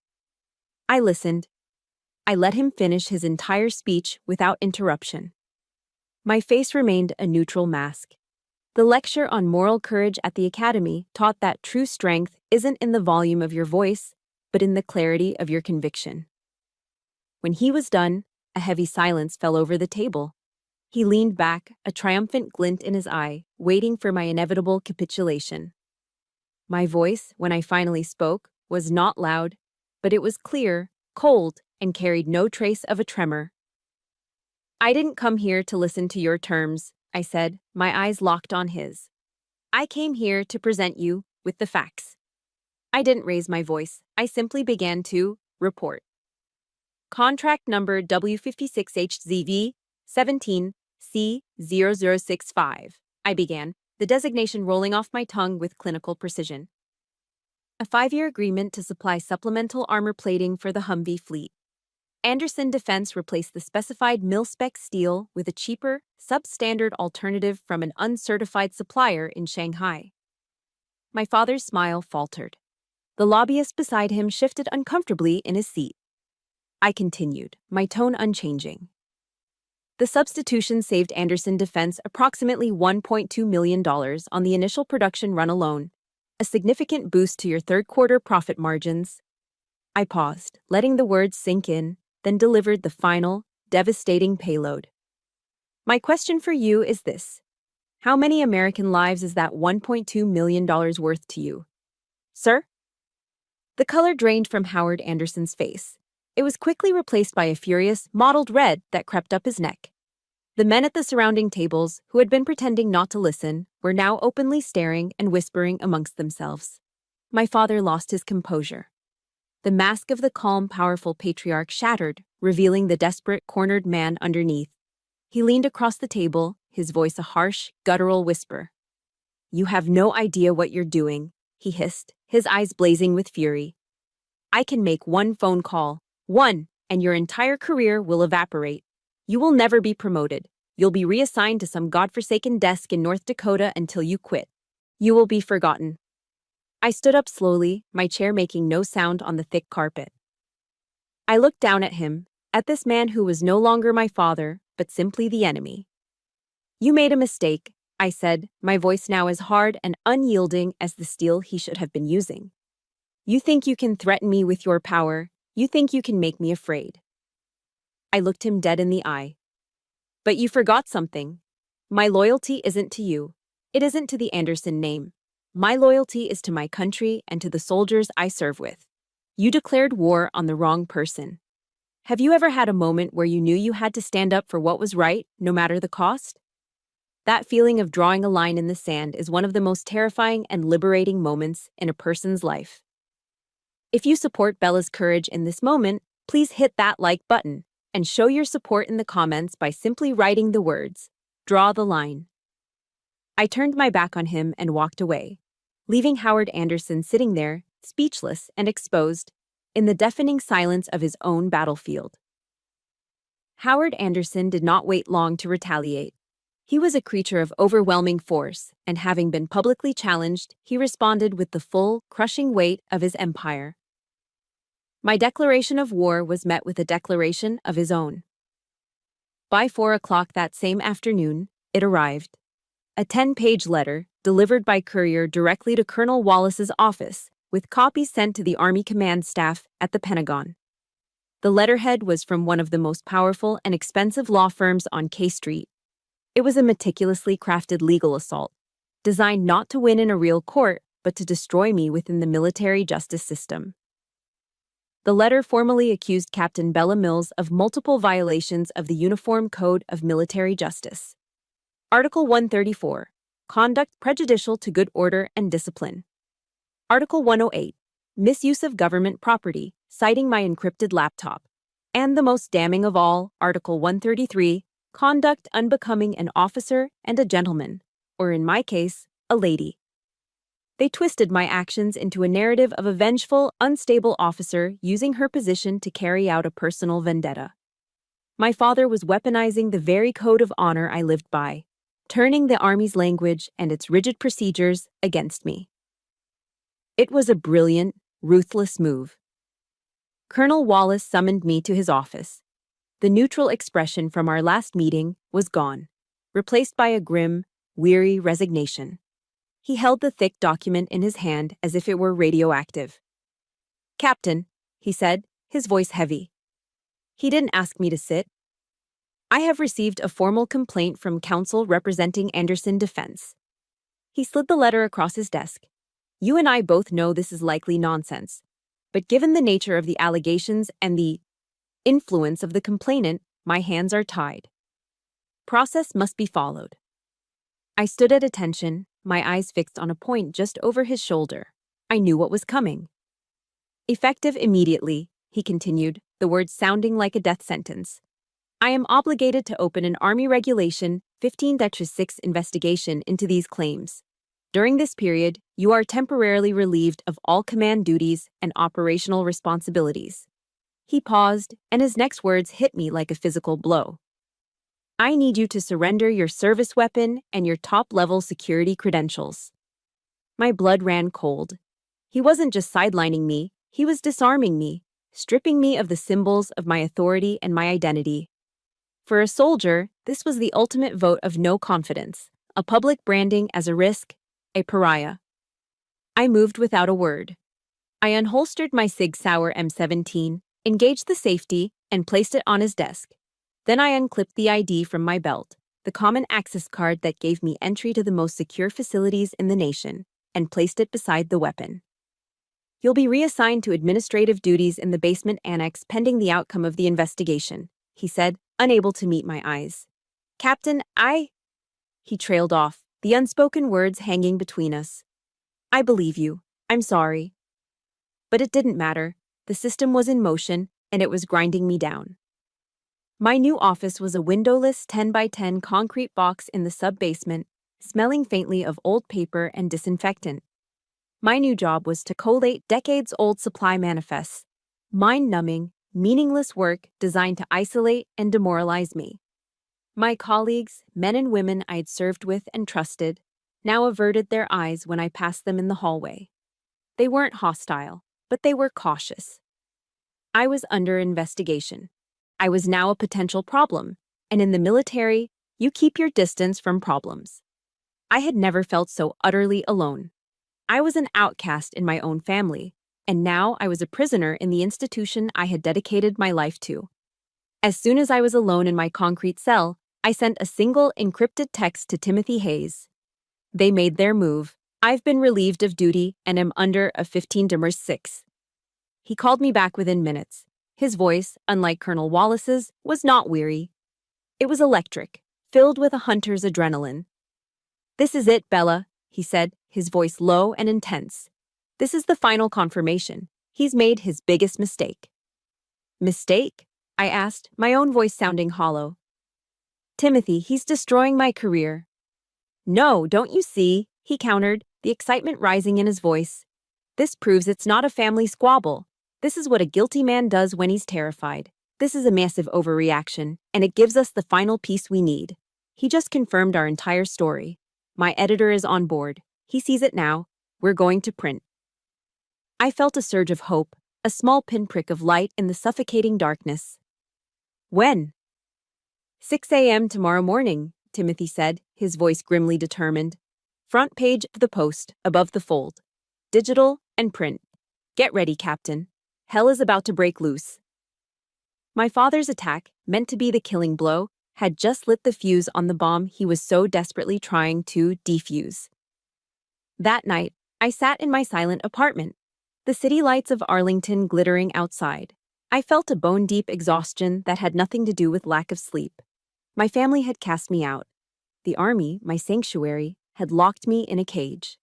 I listened. I let him finish his entire speech without interruption. My face remained a neutral mask. The lecture on moral courage at the academy taught that true strength isn't in the volume of your voice, but in the clarity of your conviction. When he was done, a heavy silence fell over the table. He leaned back, a triumphant glint in his eye, waiting for my inevitable capitulation. My voice, when I finally spoke, was not loud, but it was clear, cold, and carried no trace of a tremor. I didn't come here to listen to your terms, I said, my eyes locked on his. I came here to present you with the facts. I didn't raise my voice. I simply began to report. Contract number W56HZV 17C0065. I began, the designation rolling off my tongue with clinical precision. A 5-year agreement to supply supplemental armor plating for the Humvee fleet. Anderson Defense replaced the specified mil-spec steel with a cheaper, substandard alternative from an uncertified supplier in Shanghai. My father's smile faltered. The lobbyist beside him shifted uncomfortably in his seat. I continued, my tone unchanging. The substitution saved Anderson Defense approximately $1.2 million on the initial production run alone, a significant boost to your third-quarter profit margins. I paused, letting the words sink in, then delivered the final, devastating payload. My question for you is this. How many American lives is that $1.2 million worth to you? Sir? The color drained from Howard Anderson's face. It was quickly replaced by a furious, mottled red that crept up his neck. The men at the surrounding tables, who had been pretending not to listen, were now openly staring and whispering amongst themselves. My father lost his composure. The mask of the calm, powerful patriarch shattered, revealing the desperate, cornered man underneath. He leaned across the table, his voice a harsh, guttural whisper. "You have no idea what you're doing," he hissed, his eyes blazing with fury. "I can make one phone call. One, and your entire career will evaporate. You will never be promoted. You'll be reassigned to some godforsaken desk in North Dakota until you quit. You will be forgotten." I stood up slowly, my chair making no sound on the thick carpet. I looked down at him, at this man who was no longer my father, but simply the enemy. "You made a mistake," I said, my voice now as hard and unyielding as the steel he should have been using. "You think you can threaten me with your power. You think you can make me afraid." I looked him dead in the eye. "But you forgot something. My loyalty isn't to you. It isn't to the Anderson name. My loyalty is to my country and to the soldiers I serve with. You declared war on the wrong person. Have you ever had a moment where you knew you had to stand up for what was right, no matter the cost? That feeling of drawing a line in the sand is one of the most terrifying and liberating moments in a person's life. If you support Bella's courage in this moment, please hit that like button and show your support in the comments by simply writing the words, "Draw the line." I turned my back on him and walked away, leaving Howard Anderson sitting there, speechless and exposed, in the deafening silence of his own battlefield. Howard Anderson did not wait long to retaliate. He was a creature of overwhelming force, and having been publicly challenged, he responded with the full, crushing weight of his empire. My declaration of war was met with a declaration of his own. By 4 o'clock that same afternoon, it arrived. A 10-page letter, delivered by courier directly to Colonel Wallace's office, with copies sent to the Army Command Staff at the Pentagon. The letterhead was from one of the most powerful and expensive law firms on K Street. It was a meticulously crafted legal assault, designed not to win in a real court, but to destroy me within the military justice system. The letter formally accused Captain Bella Mills of multiple violations of the Uniform Code of Military Justice. Article 134, Conduct prejudicial to good order and discipline. Article 108, Misuse of government property, citing my encrypted laptop. And the most damning of all, Article 133, Conduct unbecoming an officer and a gentleman, or in my case, a lady. They twisted my actions into a narrative of a vengeful, unstable officer using her position to carry out a personal vendetta. My father was weaponizing the very code of honor I lived by, turning the Army's language and its rigid procedures against me. It was a brilliant, ruthless move. Colonel Wallace summoned me to his office. The neutral expression from our last meeting was gone, replaced by a grim, weary resignation. He held the thick document in his hand as if it were radioactive. "Captain," he said, his voice heavy. He didn't ask me to sit. "I have received a formal complaint from counsel representing Anderson Defense." He slid the letter across his desk. "You and I both know this is likely nonsense, but given the nature of the allegations and the influence of the complainant, my hands are tied. Process must be followed." I stood at attention, my eyes fixed on a point just over his shoulder. I knew what was coming. "Effective immediately," he continued, the words sounding like a death sentence. "I am obligated to open an Army Regulation 15-6 investigation into these claims. During this period, you are temporarily relieved of all command duties and operational responsibilities." He paused, and his next words hit me like a physical blow. "I need you to surrender your service weapon and your top-level security credentials." My blood ran cold. He wasn't just sidelining me, he was disarming me, stripping me of the symbols of my authority and my identity. For a soldier, this was the ultimate vote of no confidence, a public branding as a risk, a pariah. I moved without a word. I unholstered my Sig Sauer M17, engaged the safety, and placed it on his desk. Then I unclipped the ID from my belt, the common access card that gave me entry to the most secure facilities in the nation, and placed it beside the weapon. You'll be reassigned to administrative duties in the basement annex pending the outcome of the investigation, he said, unable to meet my eyes. Captain, He trailed off, the unspoken words hanging between us. I believe you. I'm sorry. But it didn't matter. The system was in motion, and it was grinding me down. My new office was a windowless 10 by 10 concrete box in the sub-basement, smelling faintly of old paper and disinfectant. My new job was to collate decades-old supply manifests, mind-numbing, meaningless work designed to isolate and demoralize me. My colleagues, men and women I'd served with and trusted, now averted their eyes when I passed them in the hallway. They weren't hostile, but they were cautious. I was under investigation. I was now a potential problem, and in the military, you keep your distance from problems. I had never felt so utterly alone. I was an outcast in my own family, and now I was a prisoner in the institution I had dedicated my life to. As soon as I was alone in my concrete cell, I sent a single encrypted text to Timothy Hayes. They made their move. I've been relieved of duty and am under a 15-6. He called me back within minutes. His voice, unlike Colonel Wallace's, was not weary. It was electric, filled with a hunter's adrenaline. This is it, Bella, he said, his voice low and intense. This is the final confirmation. He's made his biggest mistake. Mistake? I asked, my own voice sounding hollow. Timothy, he's destroying my career. No, don't you see? He countered, the excitement rising in his voice. This proves it's not a family squabble. This is what a guilty man does when he's terrified. This is a massive overreaction, and it gives us the final piece we need. He just confirmed our entire story. My editor is on board. He sees it now. We're going to print. I felt a surge of hope, a small pinprick of light in the suffocating darkness. When? 6 a.m. tomorrow morning, Timothy said, his voice grimly determined. Front page of the Post, above the fold. Digital and print. Get ready, Captain. Hell is about to break loose. My father's attack, meant to be the killing blow, had just lit the fuse on the bomb he was so desperately trying to defuse. That night, I sat in my silent apartment, the city lights of Arlington glittering outside. I felt a bone-deep exhaustion that had nothing to do with lack of sleep. My family had cast me out. The army, my sanctuary, had locked me in a cage.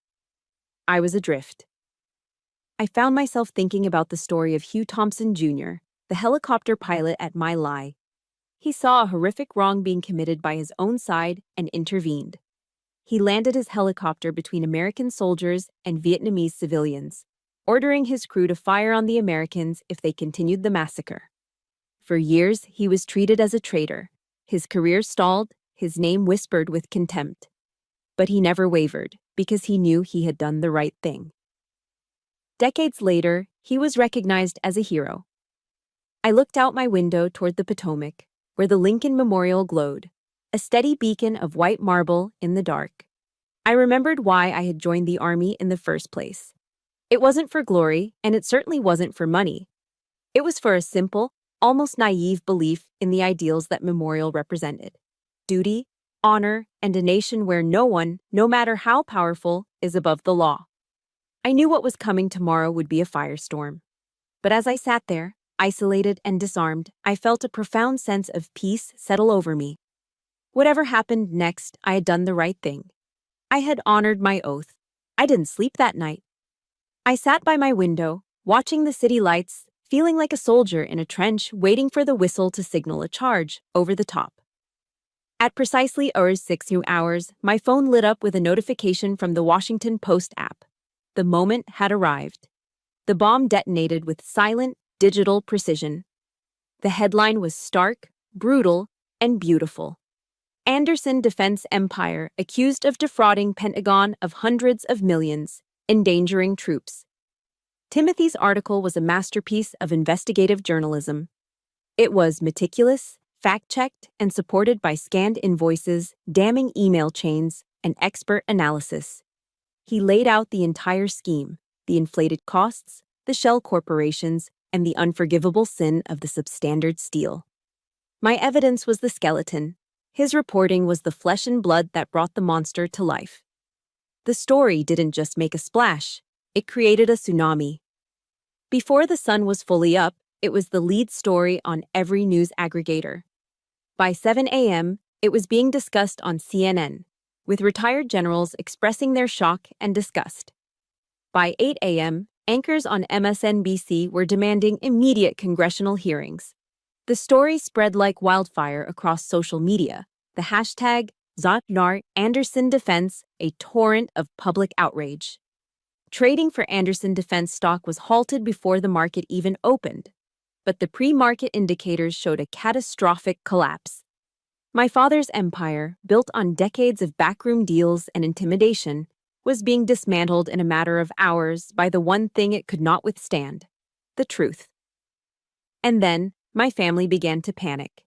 I was adrift. I found myself thinking about the story of Hugh Thompson, Jr., the helicopter pilot at My Lai. He saw a horrific wrong being committed by his own side and intervened. He landed his helicopter between American soldiers and Vietnamese civilians, ordering his crew to fire on the Americans if they continued the massacre. For years, he was treated as a traitor. His career stalled, his name whispered with contempt. But he never wavered, because he knew he had done the right thing. Decades later, he was recognized as a hero. I looked out my window toward the Potomac, where the Lincoln Memorial glowed, a steady beacon of white marble in the dark. I remembered why I had joined the army in the first place. It wasn't for glory, and it certainly wasn't for money. It was for a simple, almost naive belief in the ideals that Memorial represented: duty, honor, and a nation where no one, no matter how powerful, is above the law. I knew what was coming tomorrow would be a firestorm. But as I sat there, isolated and disarmed, I felt a profound sense of peace settle over me. Whatever happened next, I had done the right thing. I had honored my oath. I didn't sleep that night. I sat by my window, watching the city lights, feeling like a soldier in a trench waiting for the whistle to signal a charge over the top. At precisely 6 hours, my phone lit up with a notification from the Washington Post app. The moment had arrived. The bomb detonated with silent, digital precision. The headline was stark, brutal, and beautiful. Anderson Defense Empire accused of defrauding Pentagon of hundreds of millions, endangering troops. Timothy's article was a masterpiece of investigative journalism. It was meticulous, fact-checked, and supported by scanned invoices, damning email chains, and expert analysis. He laid out the entire scheme, the inflated costs, the shell corporations, and the unforgivable sin of the substandard steel. My evidence was the skeleton. His reporting was the flesh and blood that brought the monster to life. The story didn't just make a splash, it created a tsunami. Before the sun was fully up, it was the lead story on every news aggregator. By 7 a.m., it was being discussed on CNN, with retired generals expressing their shock and disgust. By 8 a.m., anchors on MSNBC were demanding immediate congressional hearings. The story spread like wildfire across social media. The hashtag #Anderson Defense, a torrent of public outrage. Trading for Anderson Defense stock was halted before the market even opened, but the pre-market indicators showed a catastrophic collapse. My father's empire, built on decades of backroom deals and intimidation, was being dismantled in a matter of hours by the one thing it could not withstand: the truth. And then, my family began to panic.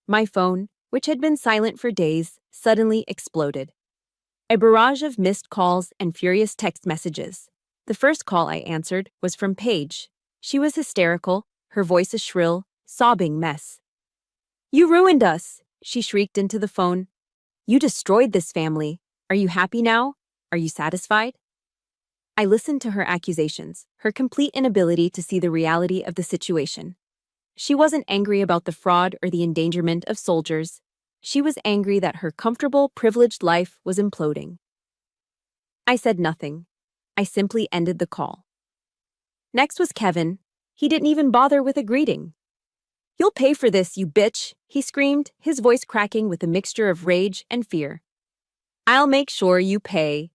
My phone, which had been silent for days, suddenly exploded. A barrage of missed calls and furious text messages. The first call I answered was from Paige. She was hysterical, her voice a shrill, sobbing mess. "You ruined us!" she shrieked into the phone. "You destroyed this family. Are you happy now? Are you satisfied?" I listened to her accusations, her complete inability to see the reality of the situation. She wasn't angry about the fraud or the endangerment of soldiers. She was angry that her comfortable, privileged life was imploding. I said nothing. I simply ended the call. Next was Kevin. He didn't even bother with a greeting. "You'll pay for this, you bitch," he screamed, his voice cracking with a mixture of rage and fear. "I'll make sure you pay."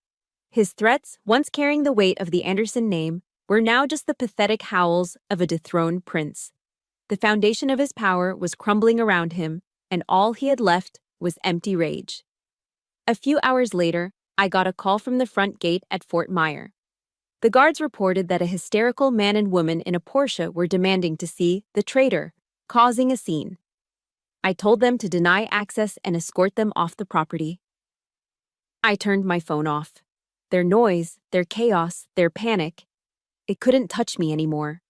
His threats, once carrying the weight of the Anderson name, were now just the pathetic howls of a dethroned prince. The foundation of his power was crumbling around him, and all he had left was empty rage. A few hours later, I got a call from the front gate at Fort Myer. The guards reported that a hysterical man and woman in a Porsche were demanding to see the traitor, causing a scene. I told them to deny access and escort them off the property. I turned my phone off. Their noise, their chaos, their panic, it couldn't touch me anymore.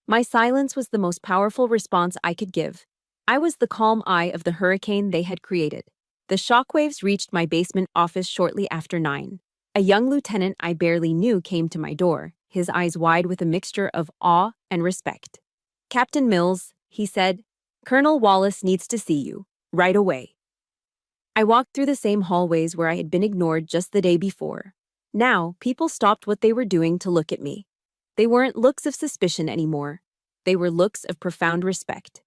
My silence was the most powerful response I could give. I was the calm eye of the hurricane they had created. The shockwaves reached my basement office shortly after 9. A young lieutenant I barely knew came to my door, his eyes wide with a mixture of awe and respect. "Captain Mills," he said, "Colonel Wallace needs to see you, right away." I walked through the same hallways where I had been ignored just the day before. Now, people stopped what they were doing to look at me. They weren't looks of suspicion anymore. They were looks of profound respect.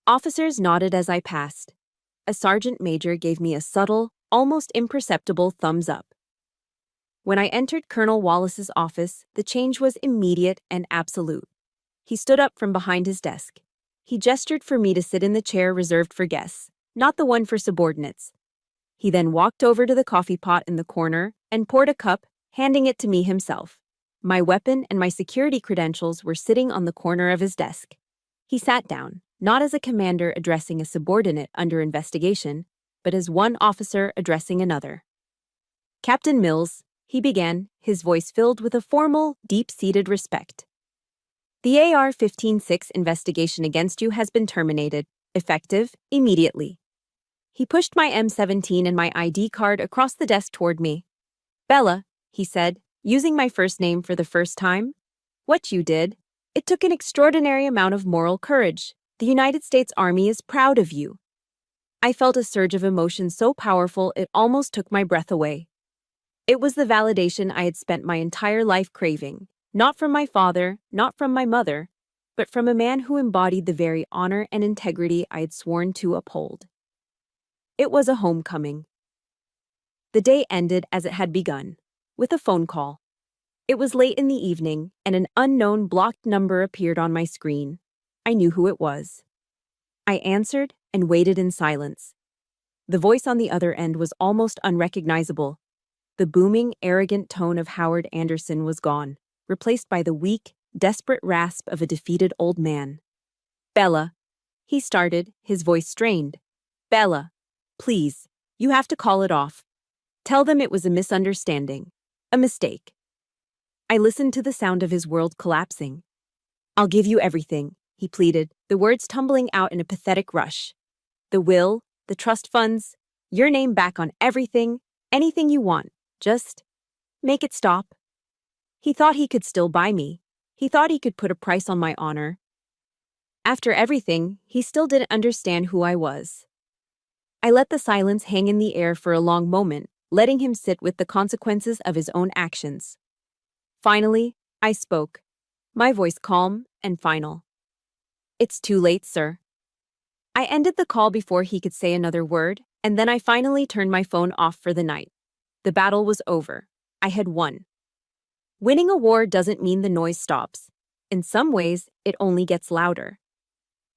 Officers nodded as I passed. A sergeant major gave me a subtle, almost imperceptible thumbs up. When I entered Colonel Wallace's office, the change was immediate and absolute. He stood up from behind his desk. He gestured for me to sit in the chair reserved for guests, not the one for subordinates. He then walked over to the coffee pot in the corner and poured a cup, handing it to me himself. My weapon and my security credentials were sitting on the corner of his desk. He sat down, not as a commander addressing a subordinate under investigation, but as one officer addressing another. "Captain Mills," he began, his voice filled with a formal, deep-seated respect. "The AR-15-6 investigation against you has been terminated, effective immediately." He pushed my M17 and my ID card across the desk toward me. "Bella," he said, using my first name for the first time, "what you did, it took an extraordinary amount of moral courage. The United States Army is proud of you." I felt a surge of emotion so powerful it almost took my breath away. It was the validation I had spent my entire life craving, not from my father, not from my mother, but from a man who embodied the very honor and integrity I had sworn to uphold. It was a homecoming. The day ended as it had begun, with a phone call. It was late in the evening, and an unknown blocked number appeared on my screen. I knew who it was. I answered and waited in silence. The voice on the other end was almost unrecognizable. The booming, arrogant tone of Howard Anderson was gone. replaced by the weak, desperate rasp of a defeated old man. Bella, he started, his voice strained. Bella, please, you have to call it off. Tell them it was a misunderstanding. A mistake. I listened to the sound of his world collapsing. I'll give you everything, he pleaded, the words tumbling out in a pathetic rush. The will, the trust funds, your name back on everything, anything you want. Just make it stop. He thought he could still buy me. He thought he could put a price on my honor. After everything, he still didn't understand who I was. I let the silence hang in the air for a long moment, letting him sit with the consequences of his own actions. Finally, I spoke, my voice calm and final. It's too late, sir. I ended the call before he could say another word, and then I finally turned my phone off for the night. The battle was over. I had won. Winning a war doesn't mean the noise stops. In some ways, it only gets louder.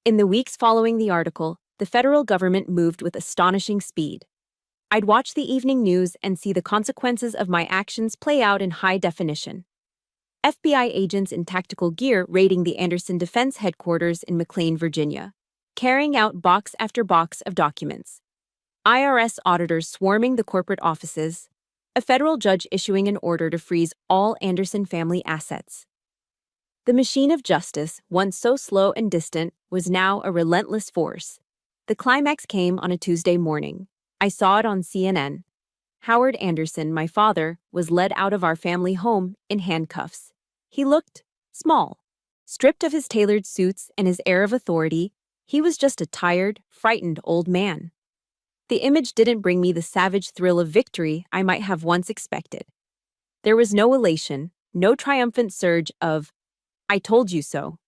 In the weeks following the article, the federal government moved with astonishing speed. I'd watch the evening news and see the consequences of my actions play out in high definition. FBI agents in tactical gear raiding the Anderson Defense Headquarters in McLean, Virginia, carrying out box after box of documents. IRS auditors swarming the corporate offices, a federal judge issuing an order to freeze all Anderson family assets. The machine of justice, once so slow and distant, was now a relentless force. The climax came on a Tuesday morning. I saw it on CNN. Howard Anderson, my father, was led out of our family home in handcuffs. He looked small. Stripped of his tailored suits and his air of authority, he was just a tired, frightened old man. The image didn't bring me the savage thrill of victory I might have once expected. There was no elation, no triumphant surge of, I told you so.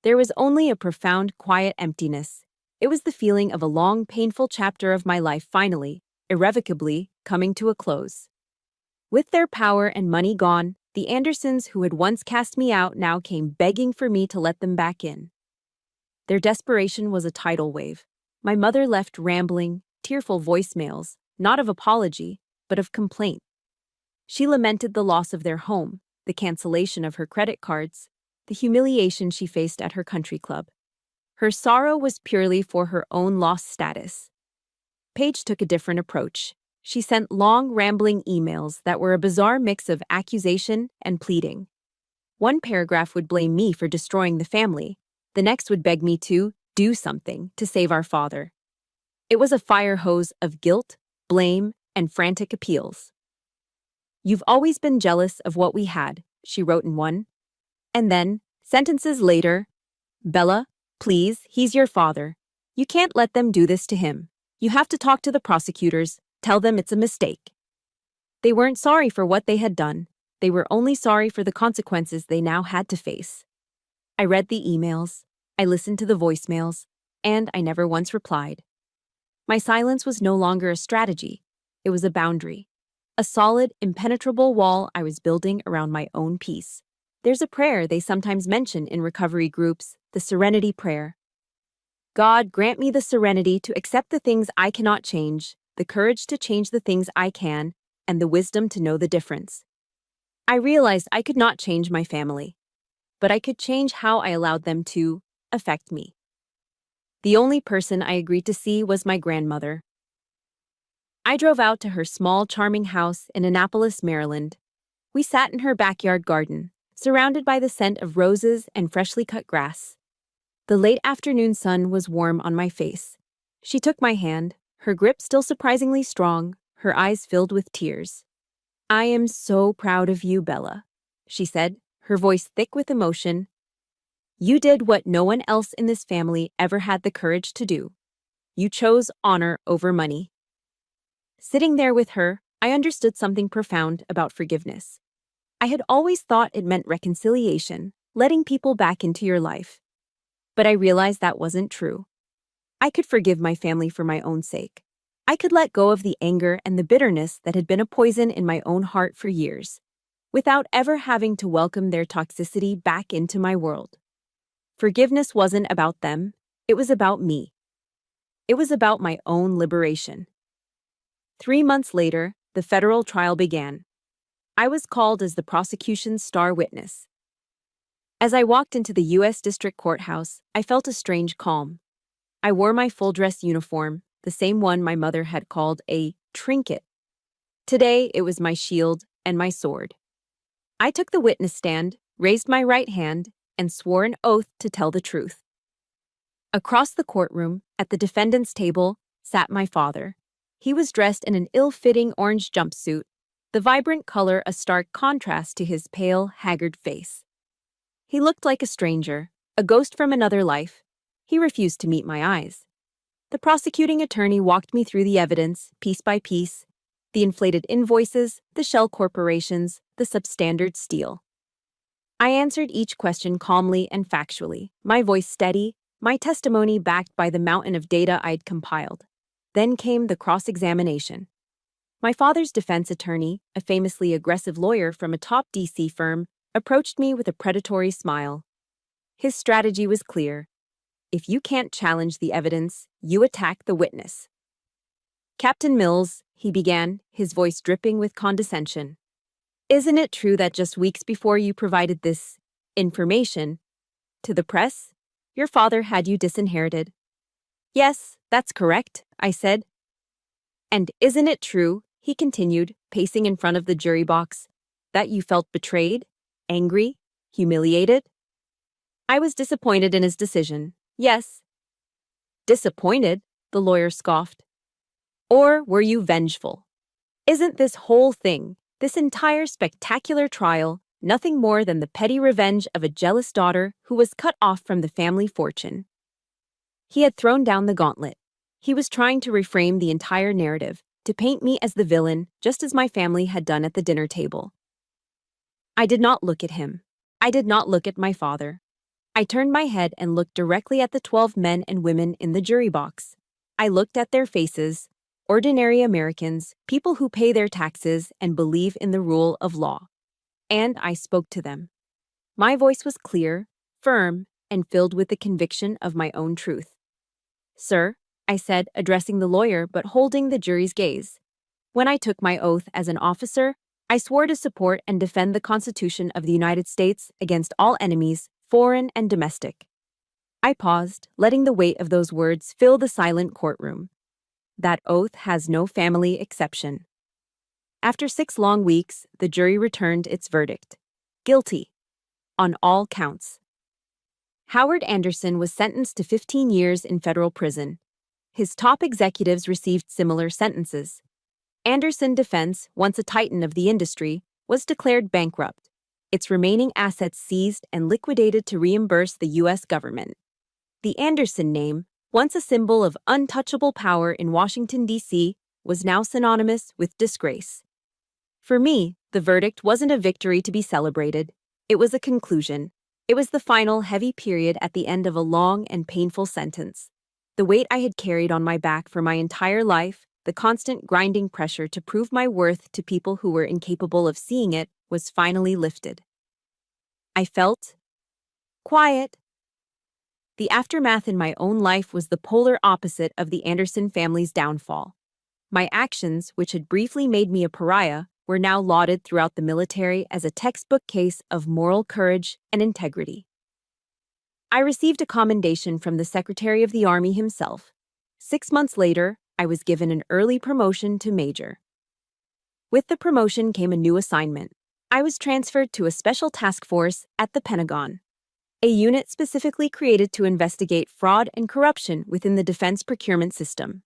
There was only a profound, quiet emptiness. It was the feeling of a long, painful chapter of my life finally, irrevocably, coming to a close. With their power and money gone, the Andersons who had once cast me out now came begging for me to let them back in. Their desperation was a tidal wave. My mother left rambling, tearful voicemails, not of apology, but of complaint. She lamented the loss of their home, the cancellation of her credit cards, the humiliation she faced at her country club. Her sorrow was purely for her own lost status. Paige took a different approach. She sent long, rambling emails that were a bizarre mix of accusation and pleading. One paragraph would blame me for destroying the family. The next would beg me to do something to save our father. It was a fire hose of guilt, blame, and frantic appeals. You've always been jealous of what we had, she wrote in one. And then, sentences later, Bella, please, he's your father. You can't let them do this to him. You have to talk to the prosecutors, tell them it's a mistake. They weren't sorry for what they had done. They were only sorry for the consequences they now had to face. I read the emails, I listened to the voicemails, and I never once replied. My silence was no longer a strategy. It was a boundary. A solid, impenetrable wall I was building around my own peace. There's a prayer they sometimes mention in recovery groups, the Serenity Prayer. God, grant me the serenity to accept the things I cannot change, the courage to change the things I can, and the wisdom to know the difference. I realized I could not change my family, but I could change how I allowed them to affect me. The only person I agreed to see was my grandmother. I drove out to her small, charming house in Annapolis, Maryland. We sat in her backyard garden, surrounded by the scent of roses and freshly cut grass. The late afternoon sun was warm on my face. She took my hand, her grip still surprisingly strong, her eyes filled with tears. I am so proud of you, Bella, she said, her voice thick with emotion. You did what no one else in this family ever had the courage to do. You chose honor over money. Sitting there with her, I understood something profound about forgiveness. I had always thought it meant reconciliation, letting people back into your life. But I realized that wasn't true. I could forgive my family for my own sake. I could let go of the anger and the bitterness that had been a poison in my own heart for years, without ever having to welcome their toxicity back into my world. Forgiveness wasn't about them, it was about me. It was about my own liberation. 3 months later, the federal trial began. I was called as the prosecution's star witness. As I walked into the U.S. District Courthouse, I felt a strange calm. I wore my full-dress uniform, the same one my mother had called a trinket. Today, it was my shield and my sword. I took the witness stand, raised my right hand, and swore an oath to tell the truth. Across the courtroom, at the defendant's table, sat my father. He was dressed in an ill-fitting orange jumpsuit, the vibrant color a stark contrast to his pale, haggard face. He looked like a stranger, a ghost from another life. He refused to meet my eyes. The prosecuting attorney walked me through the evidence, piece by piece, the inflated invoices, the shell corporations, the substandard steel. I answered each question calmly and factually, my voice steady, my testimony backed by the mountain of data I'd compiled. Then came the cross-examination. My father's defense attorney, a famously aggressive lawyer from a top DC firm, approached me with a predatory smile. His strategy was clear. If you can't challenge the evidence, you attack the witness. "Captain Mills," he began, his voice dripping with condescension. "Isn't it true that just weeks before you provided this information to the press, your father had you disinherited?" "Yes, that's correct," I said. "And isn't it true," he continued, pacing in front of the jury box, "that you felt betrayed, angry, humiliated?" I was disappointed in his decision. "Yes." "Disappointed?" the lawyer scoffed. "Or were you vengeful? Isn't this whole thing, this entire spectacular trial, nothing more than the petty revenge of a jealous daughter who was cut off from the family fortune?" He had thrown down the gauntlet. He was trying to reframe the entire narrative, to paint me as the villain, just as my family had done at the dinner table. I did not look at him. I did not look at my father. I turned my head and looked directly at the 12 men and women in the jury box. I looked at their faces, ordinary Americans, people who pay their taxes and believe in the rule of law. And I spoke to them. My voice was clear, firm, and filled with the conviction of my own truth. "Sir," I said, addressing the lawyer but holding the jury's gaze, "when I took my oath as an officer, I swore to support and defend the Constitution of the United States against all enemies, foreign and domestic." I paused, letting the weight of those words fill the silent courtroom. That oath has no family exception. After 6 long weeks, the jury returned its verdict. Guilty. On all counts. Howard Anderson was sentenced to 15 years in federal prison. His top executives received similar sentences. Anderson Defense, once a titan of the industry, was declared bankrupt, its remaining assets seized and liquidated to reimburse the U.S. government. The Anderson name, once a symbol of untouchable power in Washington, D.C., was now synonymous with disgrace. For me, the verdict wasn't a victory to be celebrated. It was a conclusion. It was the final heavy period at the end of a long and painful sentence. The weight I had carried on my back for my entire life, the constant grinding pressure to prove my worth to people who were incapable of seeing it, was finally lifted. I felt quiet. The aftermath in my own life was the polar opposite of the Anderson family's downfall. My actions, which had briefly made me a pariah, were now lauded throughout the military as a textbook case of moral courage and integrity. I received a commendation from the Secretary of the Army himself. 6 months later, I was given an early promotion to major. With the promotion came a new assignment. I was transferred to a special task force at the Pentagon, a unit specifically created to investigate fraud and corruption within the defense procurement system.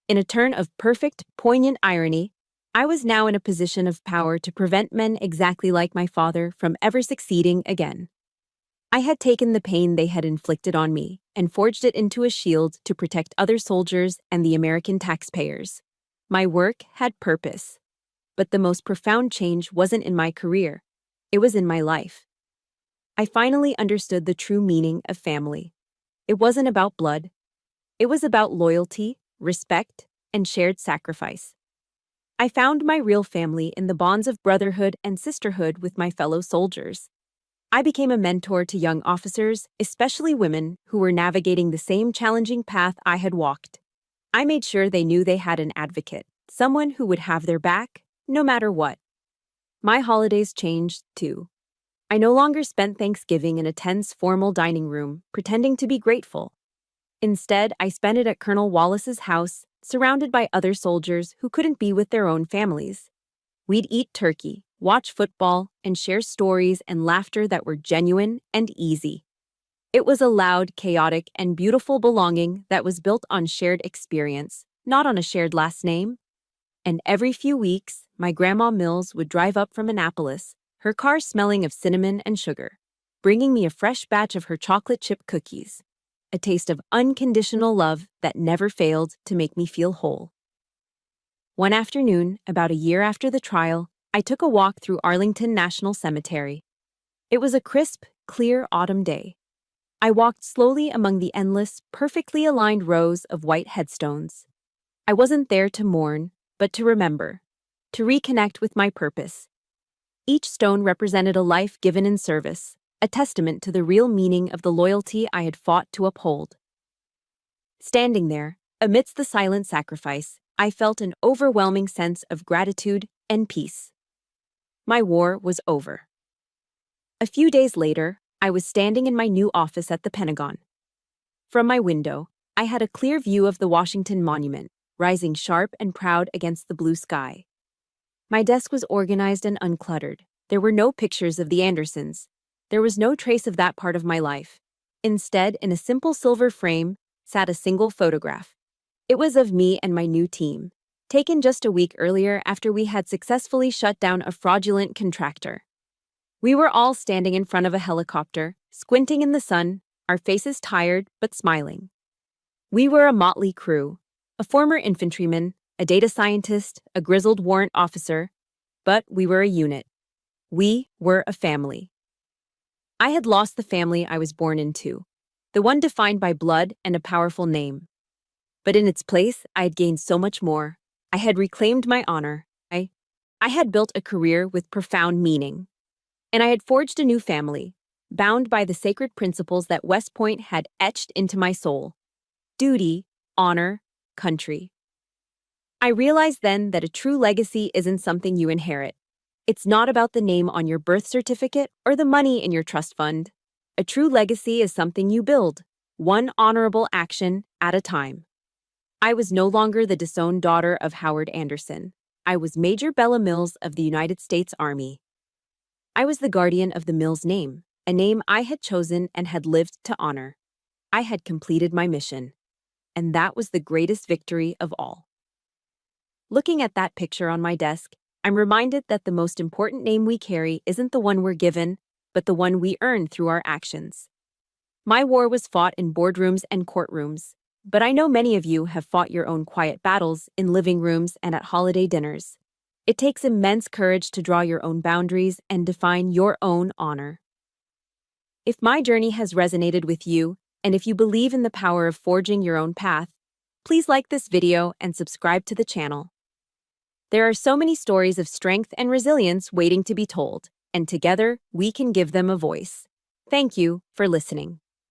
In a turn of perfect, poignant irony, I was now in a position of power to prevent men exactly like my father from ever succeeding again. I had taken the pain they had inflicted on me and forged it into a shield to protect other soldiers and the American taxpayers. My work had purpose. But the most profound change wasn't in my career. It was in my life. I finally understood the true meaning of family. It wasn't about blood. It was about loyalty, respect, and shared sacrifice. I found my real family in the bonds of brotherhood and sisterhood with my fellow soldiers. I became a mentor to young officers, especially women who were navigating the same challenging path I had walked. I made sure they knew they had an advocate, someone who would have their back, no matter what. My holidays changed, too. I no longer spent Thanksgiving in a tense, formal dining room, pretending to be grateful. Instead, I spent it at Colonel Wallace's house, surrounded by other soldiers who couldn't be with their own families. We'd eat turkey, watch football, and share stories and laughter that were genuine and easy. It was a loud, chaotic, and beautiful belonging that was built on shared experience, not on a shared last name. And every few weeks, my Grandma Mills would drive up from Annapolis, her car smelling of cinnamon and sugar, bringing me a fresh batch of her chocolate chip cookies, a taste of unconditional love that never failed to make me feel whole. One afternoon, about a year after the trial, I took a walk through Arlington National Cemetery. It was a crisp, clear autumn day. I walked slowly among the endless, perfectly aligned rows of white headstones. I wasn't there to mourn, but to remember, to reconnect with my purpose. Each stone represented a life given in service, a testament to the real meaning of the loyalty I had fought to uphold. Standing there, amidst the silent sacrifice, I felt an overwhelming sense of gratitude and peace. My war was over. A few days later, I was standing in my new office at the Pentagon. From my window, I had a clear view of the Washington Monument, rising sharp and proud against the blue sky. My desk was organized and uncluttered. There were no pictures of the Andersons. There was no trace of that part of my life. Instead, in a simple silver frame, sat a single photograph. It was of me and my new team, taken just a week earlier after we had successfully shut down a fraudulent contractor. We were all standing in front of a helicopter, squinting in the sun, our faces tired but smiling. We were a motley crew, a former infantryman, a data scientist, a grizzled warrant officer, but we were a unit. We were a family. I had lost the family I was born into, the one defined by blood and a powerful name. But in its place, I had gained so much more. I had reclaimed my honor. I had built a career with profound meaning. And I had forged a new family, bound by the sacred principles that West Point had etched into my soul: duty, honor, country. I realized then that a true legacy isn't something you inherit. It's not about the name on your birth certificate or the money in your trust fund. A true legacy is something you build, one honorable action at a time. I was no longer the disowned daughter of Howard Anderson. I was Major Bella Mills of the United States Army. I was the guardian of the Mills name, a name I had chosen and had lived to honor. I had completed my mission. And that was the greatest victory of all. Looking at that picture on my desk, I'm reminded that the most important name we carry isn't the one we're given, but the one we earn through our actions. My war was fought in boardrooms and courtrooms, but I know many of you have fought your own quiet battles in living rooms and at holiday dinners. It takes immense courage to draw your own boundaries and define your own honor. If my journey has resonated with you, and if you believe in the power of forging your own path, please like this video and subscribe to the channel. There are so many stories of strength and resilience waiting to be told, and together we can give them a voice. Thank you for listening.